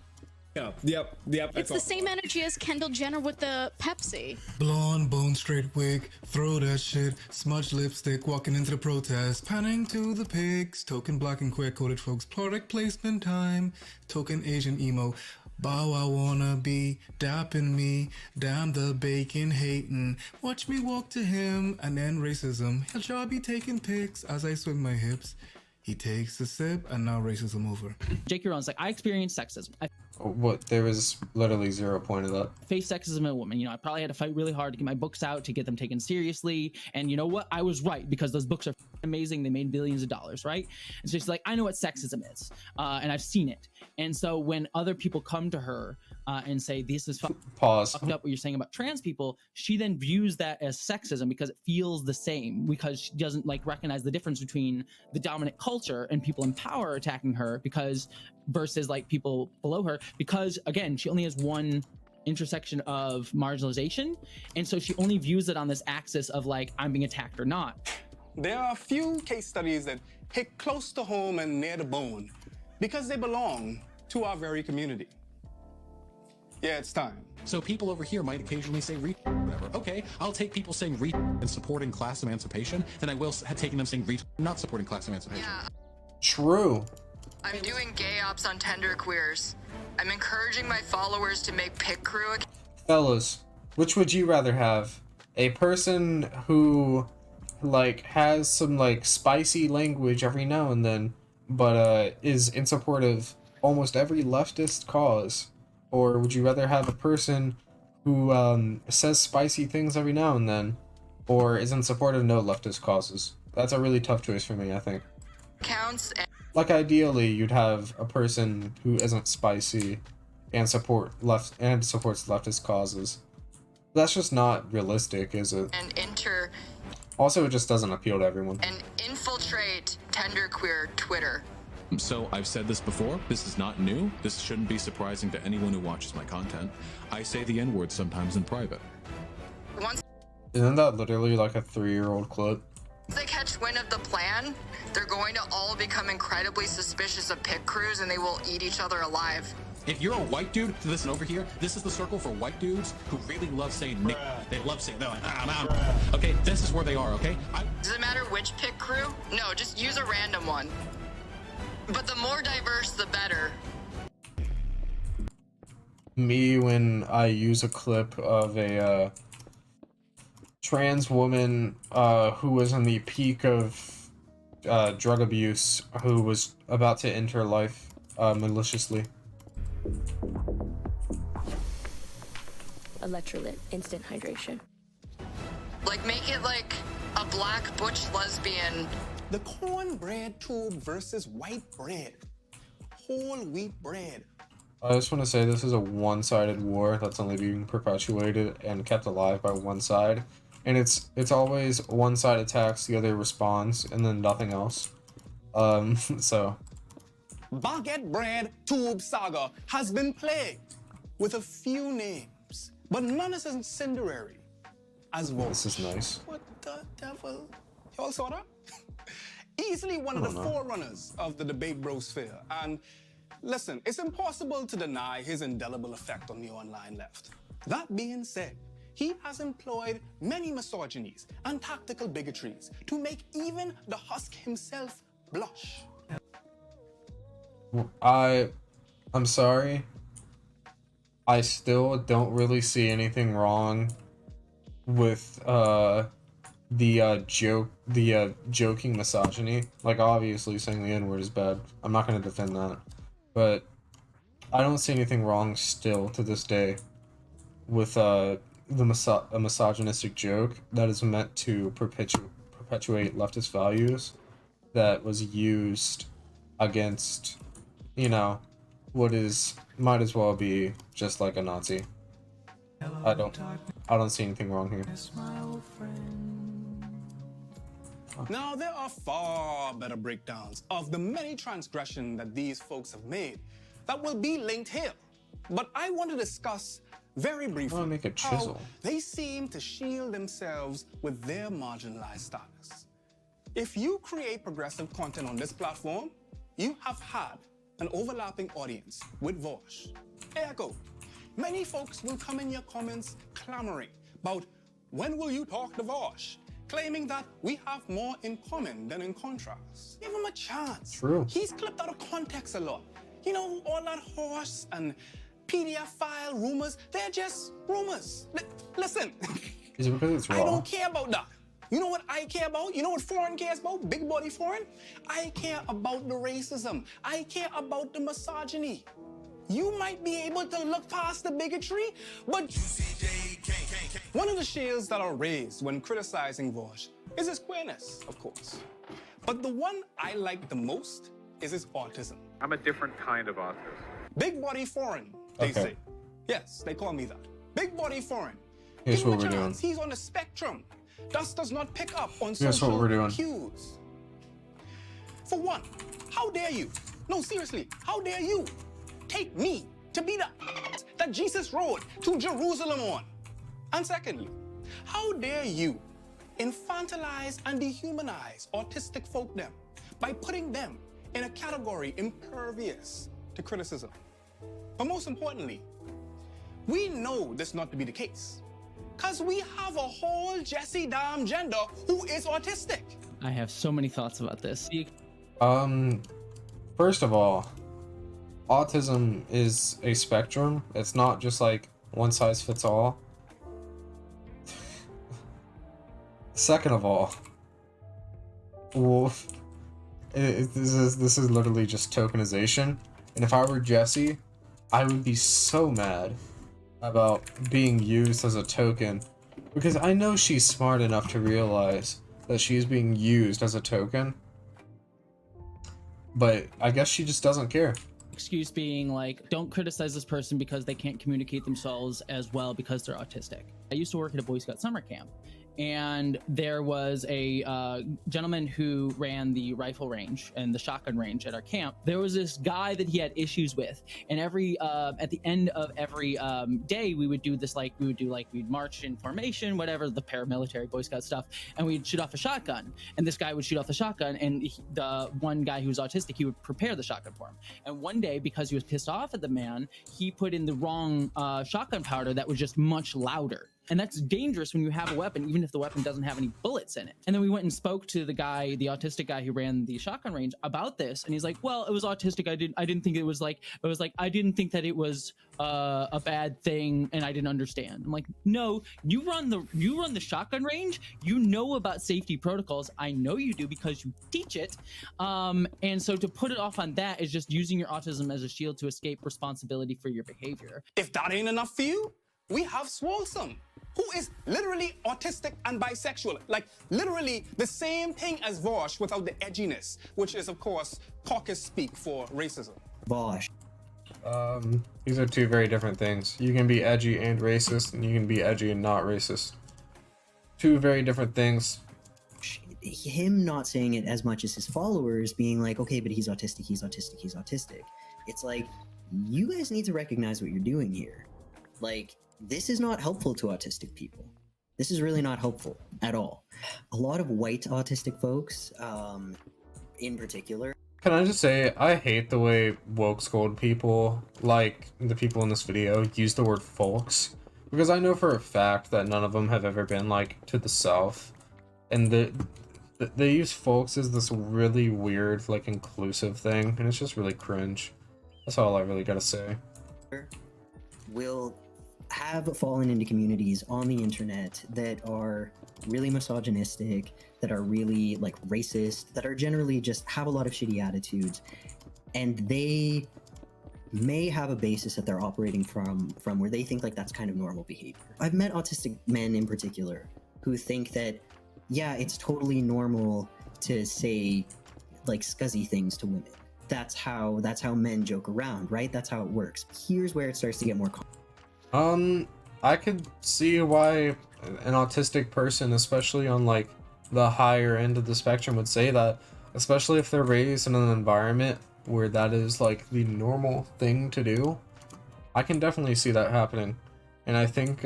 Yep. It's the same energy as Kendall Jenner with the Pepsi. Blonde, bone straight wig, throw that shit, smudged lipstick, walking into the protest, panning to the pigs, token black and queer coded folks, product placement time, token Asian emo. Bow, I wanna be dapping me, damn the bacon hating. Watch me walk to him and end racism. He'll sure be taking pics as I swing my hips. He takes a sip and now racism over. J.K. Rowling's like, I experienced sexism. What? There was literally 0 point of that. Faced sexism as a woman. You know, I probably had to fight really hard to get my books out, to get them taken seriously. And you know what? I was right, because those books are amazing. They made billions of dollars, right? And so she's like, I know what sexism is, and I've seen it. And so when other people come to her and say, this is fucked up what you're saying about trans people, she then views that as sexism because it feels the same, because she doesn't like recognize the difference between the dominant culture and people in power attacking her because versus like people below her, because again, she only has one intersection of marginalization, and so she only views it on this axis of like, I'm being attacked or not. There are a few case studies that hit close to home and near the bone because they belong to our very community. Yeah, it's time. So people over here might occasionally say whatever. Okay, I'll take people saying and supporting class emancipation than I will taking them saying not supporting class emancipation. Yeah. True. I'm doing gay ops on Tenderqueers. I'm encouraging my followers to make pit crew. Fellas, which would you rather have? A person who like has some like spicy language every now and then, but is in support of almost every leftist cause? Or would you rather have a person who says spicy things every now and then, or is in support of no leftist causes? That's a really tough choice for me, I think. Counts. Like ideally, you'd have a person who isn't spicy and supports leftist causes. That's just not realistic, is it? And Also, it just doesn't appeal to everyone. and infiltrate Tenderqueer Twitter. So I've said this before, this is not new, this shouldn't be surprising to anyone who watches my content. I say the N-word sometimes in private. Once Isn't that literally like a 3-year-old clip? they catch wind of the plan, they're going to all become incredibly suspicious of pit crews and they will eat each other alive. If you're a white dude, listen over here, this is the circle for white dudes who really love saying Nick. They love saying, they're like, okay, this is where they are, okay? Does it matter which pit crew? No, just use a random one. But the more diverse, the better. Me, when I use a clip of a trans woman who was in the peak of drug abuse, who was about to end her life maliciously. Electrolyte, instant hydration. Like, make it like a black butch lesbian. The cornbread tube versus white bread. Whole wheat bread. I just want to say this is a one-sided war that's only being perpetuated and kept alive by one side. And it's always one side attacks, the other responds, and then nothing else. So... Baguette bread tube saga has been plagued with a few names, but none as incendiary as Vosh. This is nice. What the devil? Y'all saw that? Easily one of the forerunners of the debate brosphere. And listen, it's impossible to deny his indelible effect on the online left. That being said, he has employed many misogynies and tactical bigotries to make even the husk himself blush. I'm sorry. I still don't really see anything wrong with joking misogyny. Like, obviously saying the N-word is bad. I'm not gonna defend that. But I don't see anything wrong still to this day with a misogynistic joke that is meant to perpetuate leftist values that was used against, you know, what might as well be just like a Nazi. I don't see anything wrong here. Now, there are far better breakdowns of the many transgressions that these folks have made that will be linked here. But I want to discuss very briefly make a chisel. how they seem to shield themselves with their marginalized status. If you create progressive content on this platform, you have had an overlapping audience with Vosh. Ergo, many folks will come in your comments clamoring about when will you talk to Vosh, claiming that we have more in common than in contrast. Give him a chance. True. He's clipped out of context a lot. You know, all that horse and PDF file rumors, they're just rumors. Listen, Is it because it's raw? I don't care about that. You know what I care about? You know what foreign cares about? Big body foreign? I care about the racism. I care about the misogyny. You might be able to look past the bigotry, but one of the shields that are raised when criticizing Vosh is his queerness, of course. But the one I like the most is his autism. I'm a different kind of autism. Big body foreign, they Okay. say. Yes, they call me that. Big body foreign. Here's Give him what a we're chance. doing. He's on the spectrum. Thus does not pick up on Here's what we're doing. social cues. For one, how dare you? No, seriously, how dare you take me to be the that Jesus rode to Jerusalem on? And secondly, how dare you infantilize and dehumanize autistic folk them by putting them in a category impervious to criticism? But most importantly, we know this not to be the case, because we have a whole Jesse damn gender who is autistic. I have so many thoughts about this. First of all, autism is a spectrum. It's not just like one size fits all. Second of all, well, this is literally just tokenization. And if I were Jesse, I would be so mad about being used as a token, because I know she's smart enough to realize that she's being used as a token, but I guess she just doesn't care. Excuse being like, don't criticize this person because they can't communicate themselves as well because they're autistic. I used to work at a Boy Scout summer camp, and there was a gentleman who ran the rifle range and the shotgun range at our camp. There was this guy that he had issues with, and every at the end of every day we would do this, like we'd march in formation, whatever, the paramilitary Boy Scout stuff, and we'd shoot off a shotgun, and this guy would shoot off the shotgun, and the one guy who was autistic, he would prepare the shotgun for him. And one day, because he was pissed off at the man, he put in the wrong shotgun powder that was just much louder. And that's dangerous when you have a weapon, even if the weapon doesn't have any bullets in it. And then we went and spoke to the guy, the autistic guy who ran the shotgun range, about this. And he's like, well, it was autistic. I didn't think it was like, I didn't think that it was a bad thing, and I didn't understand. I'm like, no, you run the shotgun range. You know about safety protocols. I know you do because you teach it. And so to put it off on that is just using your autism as a shield to escape responsibility for your behavior. If that ain't enough for you, we have Swolesome, who is literally autistic and bisexual. Like, literally the same thing as Vosh without the edginess, which is, of course, caucus speak for racism. Vosh. These are two very different things. You can be edgy and racist, and you can be edgy and not racist. Two very different things. Him not saying it as much as his followers being like, okay, but he's autistic, he's autistic, he's autistic. It's like, you guys need to recognize what you're doing here. Like, this is not helpful to autistic people. This is really not helpful at all. A lot of white autistic folks, in particular. Can I just say, I hate the way woke scold people, like the people in this video, use the word folks. Because I know for a fact that none of them have ever been, like, to the South. And they use folks as this really weird, like, inclusive thing. And it's just really cringe. That's all I really gotta say. Will have fallen into communities on the internet that are really misogynistic, that are really like racist, that are generally just have a lot of shitty attitudes, and they may have a basis that they're operating from where they think like that's kind of normal behavior. I've met autistic men in particular who think that, yeah, it's totally normal to say like scuzzy things to women. That's how men joke around, right? That's how it works. Here's where it starts to get more I could see why an autistic person, especially on like the higher end of the spectrum, would say that, especially if they're raised in an environment where that is like the normal thing to do. I can definitely see that happening. And I think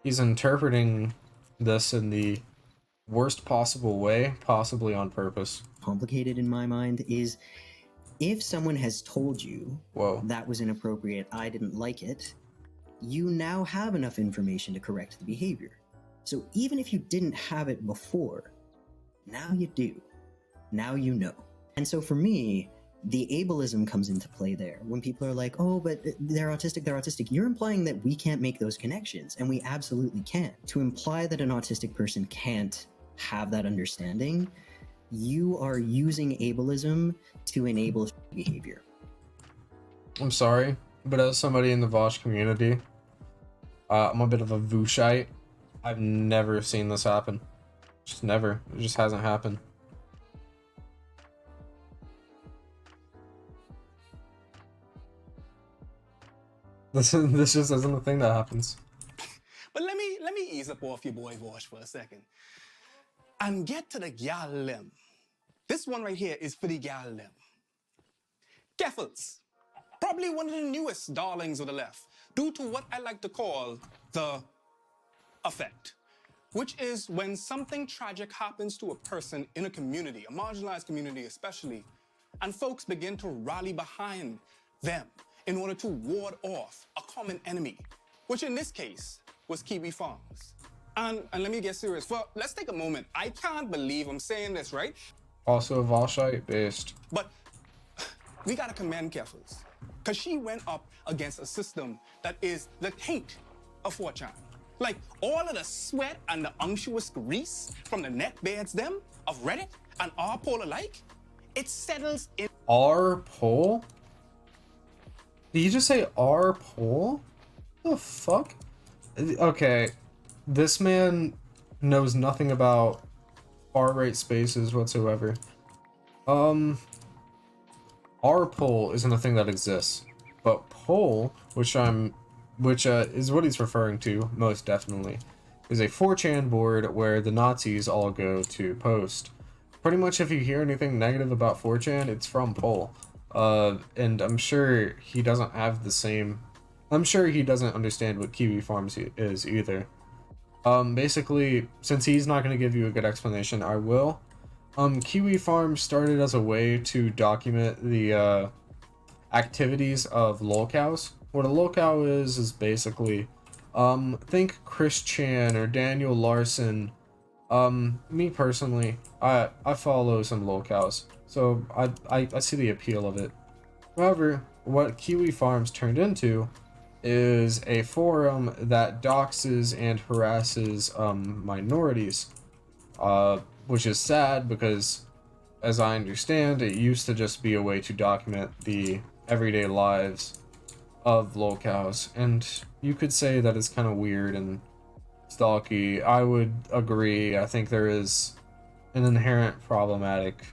he's interpreting this in the worst possible way, possibly on purpose. Complicated in my mind is, if someone has told you that was inappropriate, I didn't like it, you now have enough information to correct the behavior. So even if you didn't have it before, now you do. Now you know. And so for me, the ableism comes into play there. When people are like, oh, but they're autistic, you're implying that we can't make those connections, and we absolutely can. To imply that an autistic person can't have that understanding, you are using ableism to enable behavior. I'm sorry, but as somebody in the Vosh community, I'm a bit of a Vushite. I've never seen this happen. Just never. It just hasn't happened. This just isn't a thing that happens. But let me ease up off your boy Vosh for a second. And get to the gal limb. This one right here is for the gal limb. Geffels. Probably one of the newest darlings of the left, due to what I like to call the effect, which is when something tragic happens to a person in a community, a marginalized community especially, and folks begin to rally behind them in order to ward off a common enemy, which in this case was Kiwi Farms. And let me get serious. Let's take a moment. I can't believe I'm saying this, right? Also Volshite based. But we gotta commend Keffels, because she went up against a system that is the taint of 4chan. Like, all of the sweat and the unctuous grease from the neckbeards them of Reddit and our poll alike, it settles in. Our poll? Did you just say our poll? The fuck? Okay, this man knows nothing about far-right spaces whatsoever. Our poll isn't a thing that exists, but poll, which is what he's referring to most definitely, is a 4chan board where the Nazis all go to post. Pretty much if you hear anything negative about 4chan, it's from poll. And I'm sure he doesn't have the same. I'm sure he doesn't understand what Kiwi Farms is either. Basically, since he's not going to give you a good explanation, I will. Kiwi Farms started as a way to document the activities of lolcows. What a lolcow is basically, think Chris Chan or Daniel Larson. Me personally, I follow some lolcows, so I see the appeal of it. However, what Kiwi Farms turned into is a forum that doxes and harasses minorities, which is sad because, as I understand, it used to just be a way to document the everyday lives of lolcows, and you could say that it's kind of weird and stalky. I would agree. I think there is an inherent problematic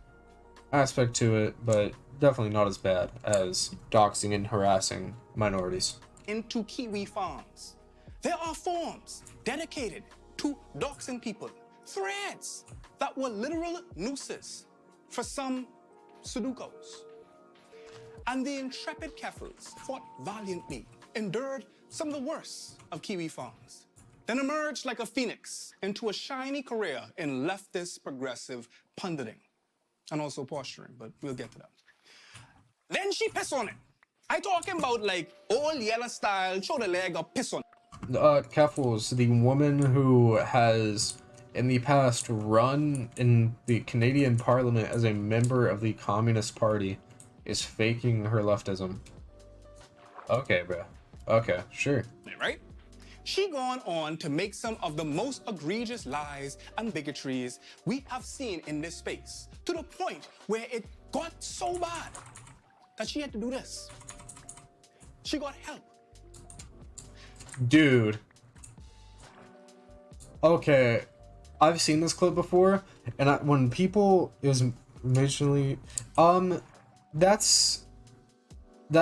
aspect to it, but definitely not as bad as doxing and harassing minorities. Into Kiwi Farms. There are forums dedicated to doxing people, threads that were literal nooses for some Sudokus. And the intrepid Keffels fought valiantly, endured some of the worst of Kiwi Farms, then emerged like a phoenix into a shiny career in leftist progressive punditing and also posturing, but we'll get to that. Then she pissed on it. I talking about like old yellow style, show the leg up, piss on it. Keffels, the woman who has in the past run in the Canadian Parliament as a member of the Communist Party, is faking her leftism. Okay, bro. Okay, sure. Right? She gone on to make some of the most egregious lies and bigotries we have seen in this space, to the point where it got so bad that she had to do this. She got help. Dude. Okay, I've seen this clip before, and when people is originally, that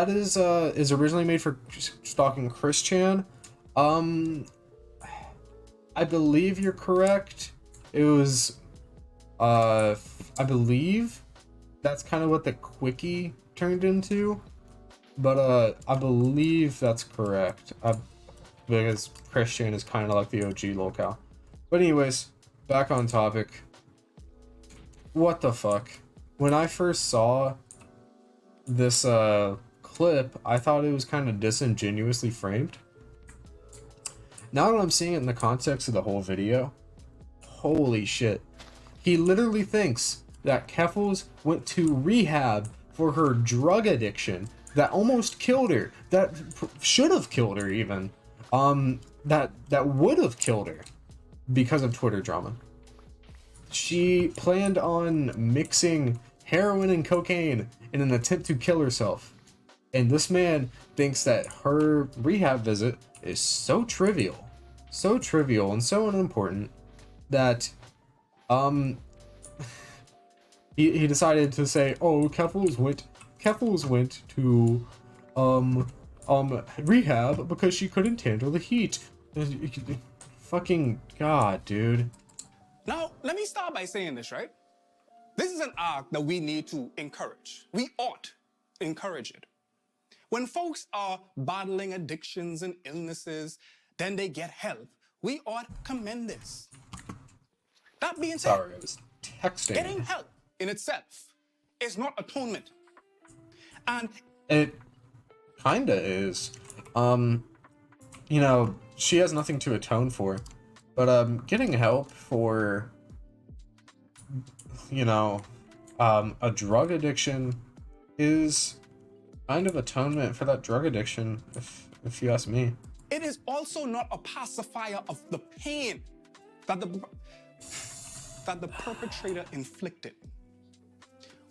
is originally made for stalking Chris Chan. I believe you're correct. It was, I believe that's kind of what the quickie turned into, but I believe that's correct. Because Chris Chan is kind of like the OG lolcow. But anyways, back on topic. What the fuck? When I first saw this clip, I thought it was kind of disingenuously framed. Now that I'm seeing it in the context of the whole video, holy shit. He literally thinks that Keffels went to rehab for her drug addiction that almost killed her, that should have killed her even, that would have killed her because of Twitter drama. She planned on mixing heroin and cocaine in an attempt to kill herself. And this man thinks that her rehab visit is so trivial and so unimportant that he decided to say, oh, Keffels went to rehab because she couldn't handle the heat. Fucking god, dude. Now, let me start by saying this, right? This is an arc that we need to encourage. We ought to encourage it. When folks are battling addictions and illnesses, then they get help. We ought to commend this. That being said, sorry, I was texting. Getting help in itself is not atonement. And it kinda is. You know, she has nothing to atone for. But getting help for, you know, a drug addiction is kind of atonement for that drug addiction, if you ask me. it is also not a pacifier of the pain that the perpetrator inflicted.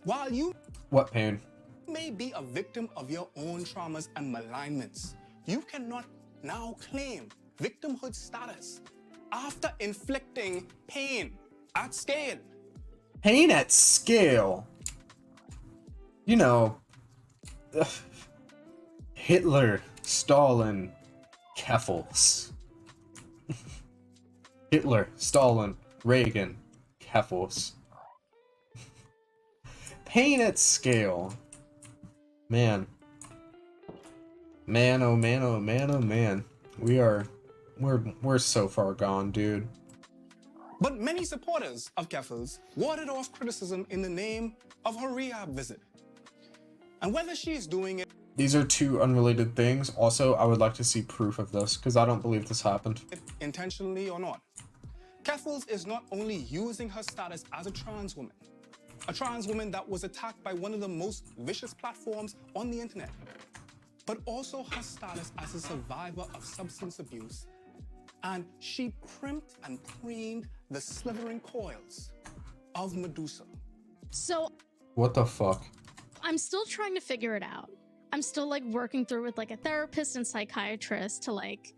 While you What pain? may be a victim of your own traumas and malignments, you cannot now claim victimhood status after inflicting pain at scale. Pain at scale. You know, Hitler, Stalin, Keffels. Hitler, Stalin, Reagan, Keffels. Pain at scale. Man. Man, oh man, oh man, oh man. We're so far gone, dude. But many supporters of Keffels warded off criticism in the name of her rehab visit. And whether she's doing it These are two unrelated things. Also, I would like to see proof of this, because I don't believe this happened. intentionally or not, Keffels is not only using her status as a trans woman that was attacked by one of the most vicious platforms on the internet, but also her status as a survivor of substance abuse. And she primped and preened the slithering coils of Medusa. So What the fuck? I'm still trying to figure it out. I'm still like working through with like a therapist and psychiatrist to like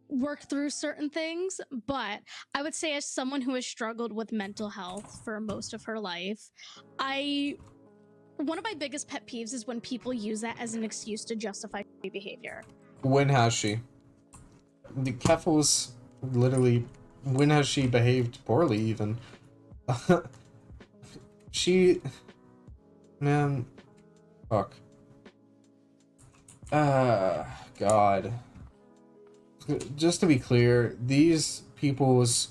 work through certain things. But I would say, as someone who has struggled with mental health for most of her life, one of my biggest pet peeves is when people use that as an excuse to justify behavior. When has she? The Keffels literally, when has she behaved poorly even? Man, fuck. God. Just to be clear, these people's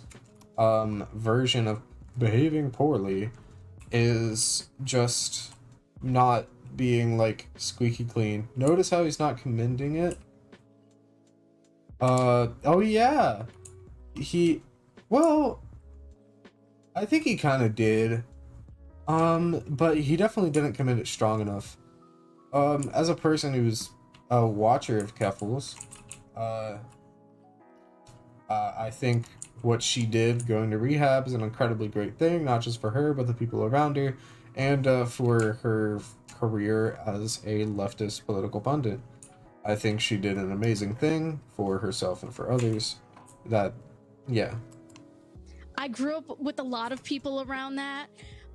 version of behaving poorly is just not being like squeaky clean. Notice how he's not commending it? Oh yeah. Well, I think he kind of did. But he definitely didn't commend it strong enough. As a person who's a watcher of Keffels, I think what she did going to rehab is an incredibly great thing, not just for her, but the people around her, and for her career as a leftist political pundit. I think she did an amazing thing for herself and for others. Yeah. I grew up with a lot of people around that.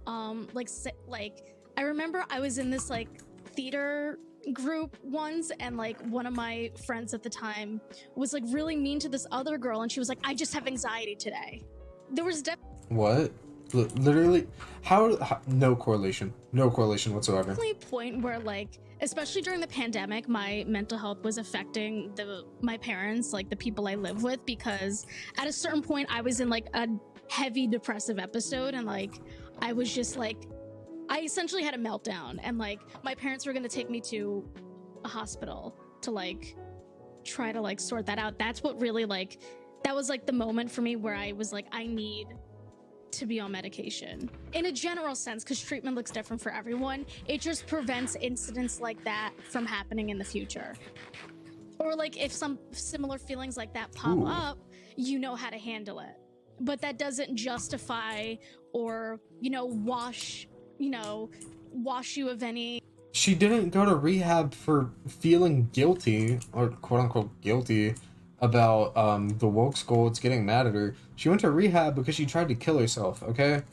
I remember I was in this like theater group once, and like one of my friends at the time was like really mean to this other girl, and she was like, I just have anxiety today. There was What? Literally? How? No correlation. No correlation whatsoever. definitely a point where like, especially during the pandemic, my mental health was affecting my parents, like the people I live with, because at a certain point I was in like a heavy depressive episode, and like I was just like, I essentially had a meltdown, and like my parents were gonna take me to a hospital to like try to like sort that out. That's what really like, that was like the moment for me where I was like, I need to be on medication in a general sense, because treatment looks different for everyone. It just prevents incidents like that from happening in the future. Or like if some similar feelings like that pop up, you know how to handle it. But that doesn't justify or, wash you of any. She didn't go to rehab for feeling guilty, or quote unquote guilty, about the woke scolds getting mad at her. She went to rehab because she tried to kill herself, okay?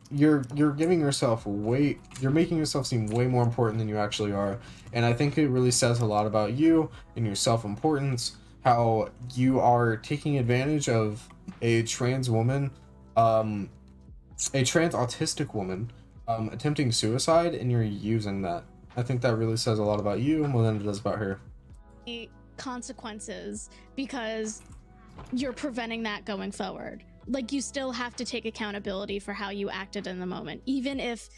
You're giving yourself you're making yourself seem way more important than you actually are. And I think it really says a lot about you and your self-importance, how you are taking advantage of a trans woman, a trans autistic woman, attempting suicide, and you're using that. I think that really says a lot about you more than it does about her. Consequences because you're preventing that going forward. Like, you still have to take accountability for how you acted in the moment, even if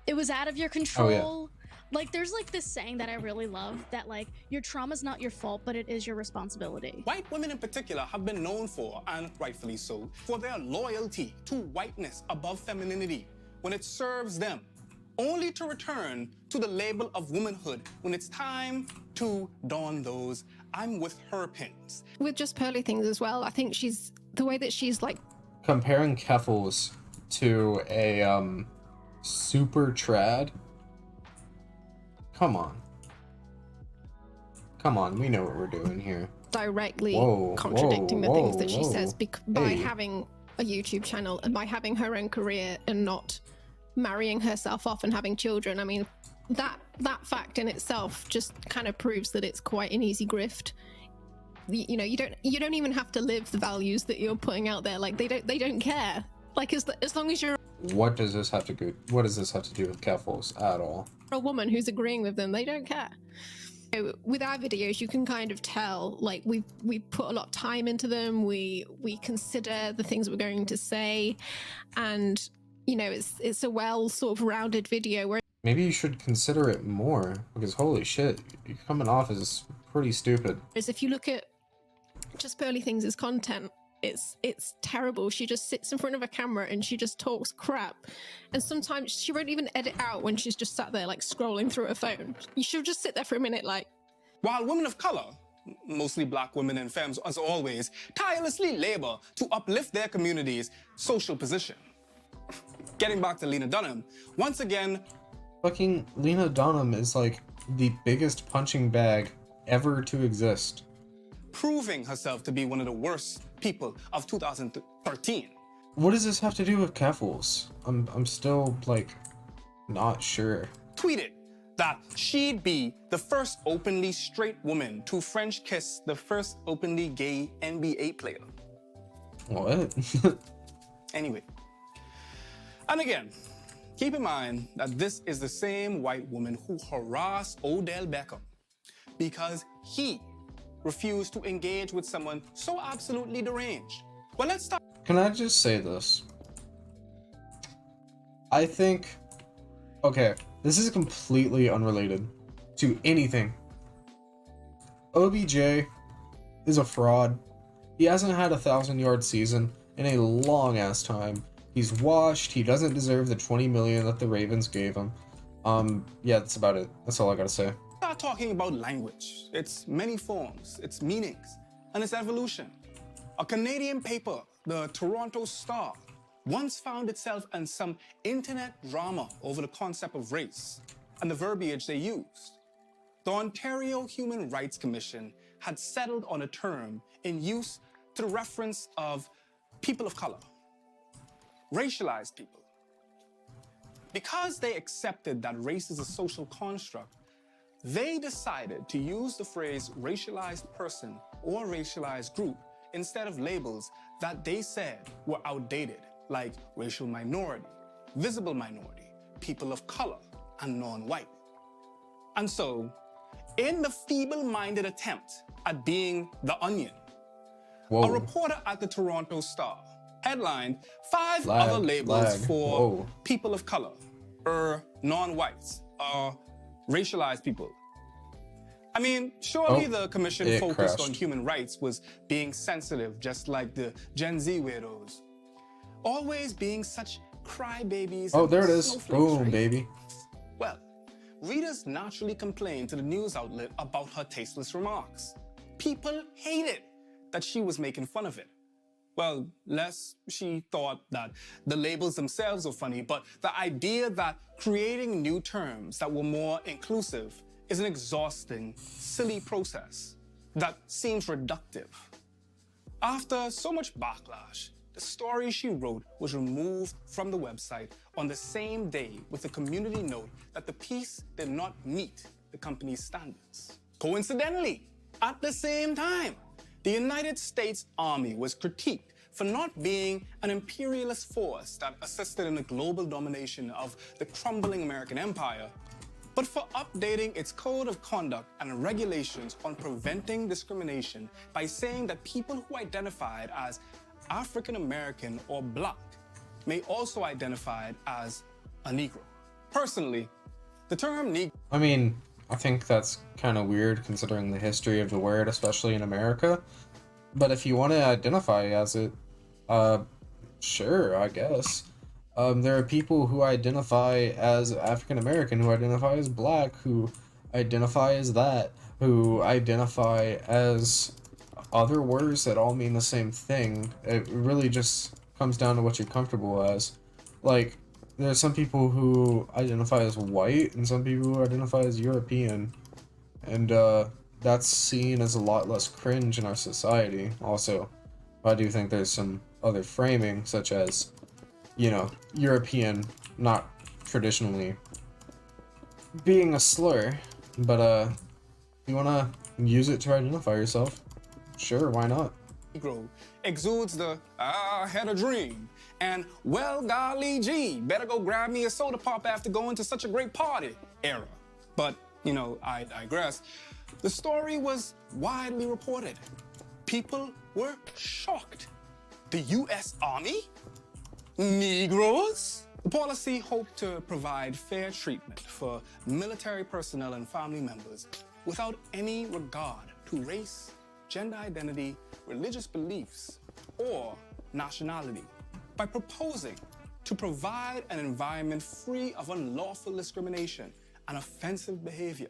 it was out of your control. Oh, yeah. Like, there's like this saying that I really love that, like, your trauma's not your fault, but it is your responsibility. White women in particular have been known for, and rightfully so, for their loyalty to whiteness above femininity when it serves them, only to return to the label of womanhood when it's time to don those I'm with her pins. With just Pearly Things as well, I think the way that she's like comparing Keffals to a super trad. Come on, we know what we're doing here. Directly contradicting the things that she says by having a YouTube channel and by having her own career and not marrying herself off and having children. I mean, that fact in itself just kind of proves that it's quite an easy grift. You know, you don't even have to live the values that you're putting out there. Like, they don't care. Like, as long as you're What does this have to do with Keffals at all? a woman who's agreeing with them, they don't care. So with our videos, you can kind of tell, like, we put a lot of time into them. We consider the things we're going to say, and you know, it's a well sort of rounded video where Maybe you should consider it more, because holy shit, you're coming off as pretty stupid. if you look at just Pearly Things' content, it's terrible. She just sits in front of a camera and she just talks crap, and sometimes she won't even edit out when she's just sat there like scrolling through her phone. She'll just sit there for a minute like. While women of color, mostly black women and femmes as always, tirelessly labor to uplift their community's social position. Getting back to Lena Dunham, once again, fucking Lena Dunham is like the biggest punching bag ever to exist. Proving herself to be one of the worst people of 2013. What does this have to do with Keffals? I'm still like not sure. Tweeted that she'd be the first openly straight woman to French kiss the first openly gay NBA player. What? Anyway. And again, keep in mind that this is the same white woman who harassed Odell Beckham because he refused to engage with someone so absolutely deranged. Well, let's start. Can I just say this? I think, okay, this is completely unrelated to anything. OBJ is a fraud. He hasn't had a 1,000-yard season in a long ass time. He's washed. He doesn't deserve the $20 million that the Ravens gave him. Yeah, that's about it. That's all I gotta say. Start talking about language, its many forms, its meanings, and its evolution. A Canadian paper, the Toronto Star, once found itself in some internet drama over the concept of race and the verbiage they used. The Ontario Human Rights Commission had settled on a term in use to the reference of people of color, racialized people. Because they accepted that race is a social construct, they decided to use the phrase racialized person or racialized group instead of labels that they said were outdated, like racial minority, visible minority, people of color, and non-white. And so, in the feeble-minded attempt at being the Onion, a reporter at the Toronto Star headlined 5 other labels for people of color, non-whites, racialized people. I mean, surely the commission focused on human rights was being sensitive, just like the Gen Z weirdos. Always being such crybabies. Oh, there it is. Boom, right? baby. Well, readers naturally complained to the news outlet about her tasteless remarks. People hated that she was making fun of it. Well, less she thought that the labels themselves were funny, but the idea that creating new terms that were more inclusive is an exhausting, silly process. that seems reductive. After so much backlash, the story she wrote was removed from the website on the same day with a community note that the piece did not meet the company's standards. Coincidentally, at the same time, the United States Army was critiqued for not being an imperialist force that assisted in the global domination of the crumbling American empire, but for updating its code of conduct and regulations on preventing discrimination by saying that people who identified as African American or Black may also identify as a Negro. Personally, the term Negro... I mean, I think that's kind of weird considering the history of the word, especially in America. But if you want to identify as it, sure, I guess. There are people who identify as African American, who identify as Black, who identify as that, who identify as other words that all mean the same thing. It really just comes down to what you're comfortable as. Like, there are some people who identify as white and some people who identify as European. And that's seen as a lot less cringe in our society. Also, I do think there's some other framing, such as, you know, European not traditionally being a slur, but you wanna use it to identify yourself, sure, why not? Negro exudes the I had a dream and well golly gee, better go grab me a soda pop after going to such a great party era. But, you know, I digress. The story was widely reported. People were shocked. The U.S. Army? Negroes? The policy hoped to provide fair treatment for military personnel and family members without any regard to race, gender identity, religious beliefs, or nationality, by proposing to provide an environment free of unlawful discrimination and offensive behavior.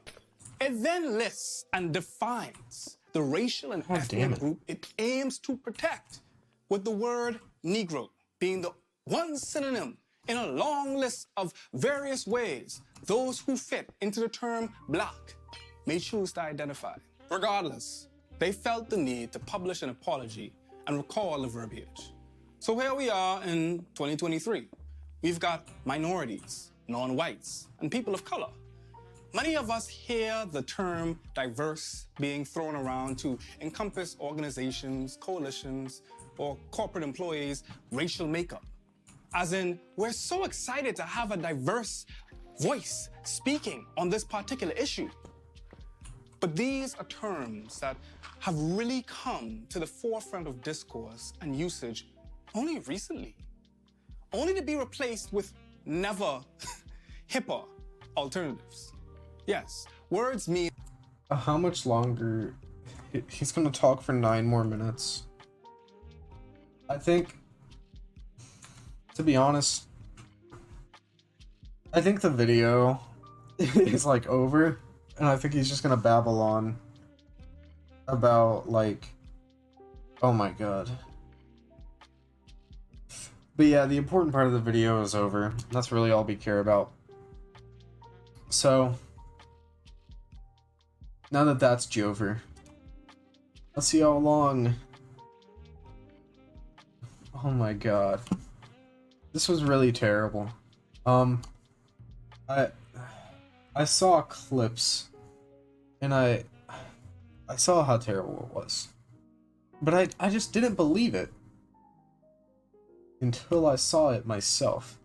It then lists and defines the racial and ethnic group it aims to protect, with the word Negro being the one synonym in a long list of various ways those who fit into the term Black may choose to identify. Regardless, they felt the need to publish an apology and recall the verbiage. So here we are in 2023. We've got minorities, non-whites, and people of color. Many of us hear the term diverse being thrown around to encompass organizations, coalitions, or corporate employees' racial makeup. As in, we're so excited to have a diverse voice speaking on this particular issue. But these are terms that have really come to the forefront of discourse and usage only recently, only to be replaced with never hipper alternatives. Yes, words mean... How much longer? He's gonna talk for 9 more minutes. I think, to be honest, I think the video is like over, and I think he's just gonna babble on about, like, oh my god. But yeah, the important part of the video is over. That's really all we care about. So, now that that's over, let's see how long. Oh my god. This was really terrible. I saw clips and I saw how terrible it was. But I just didn't believe it until I saw it myself.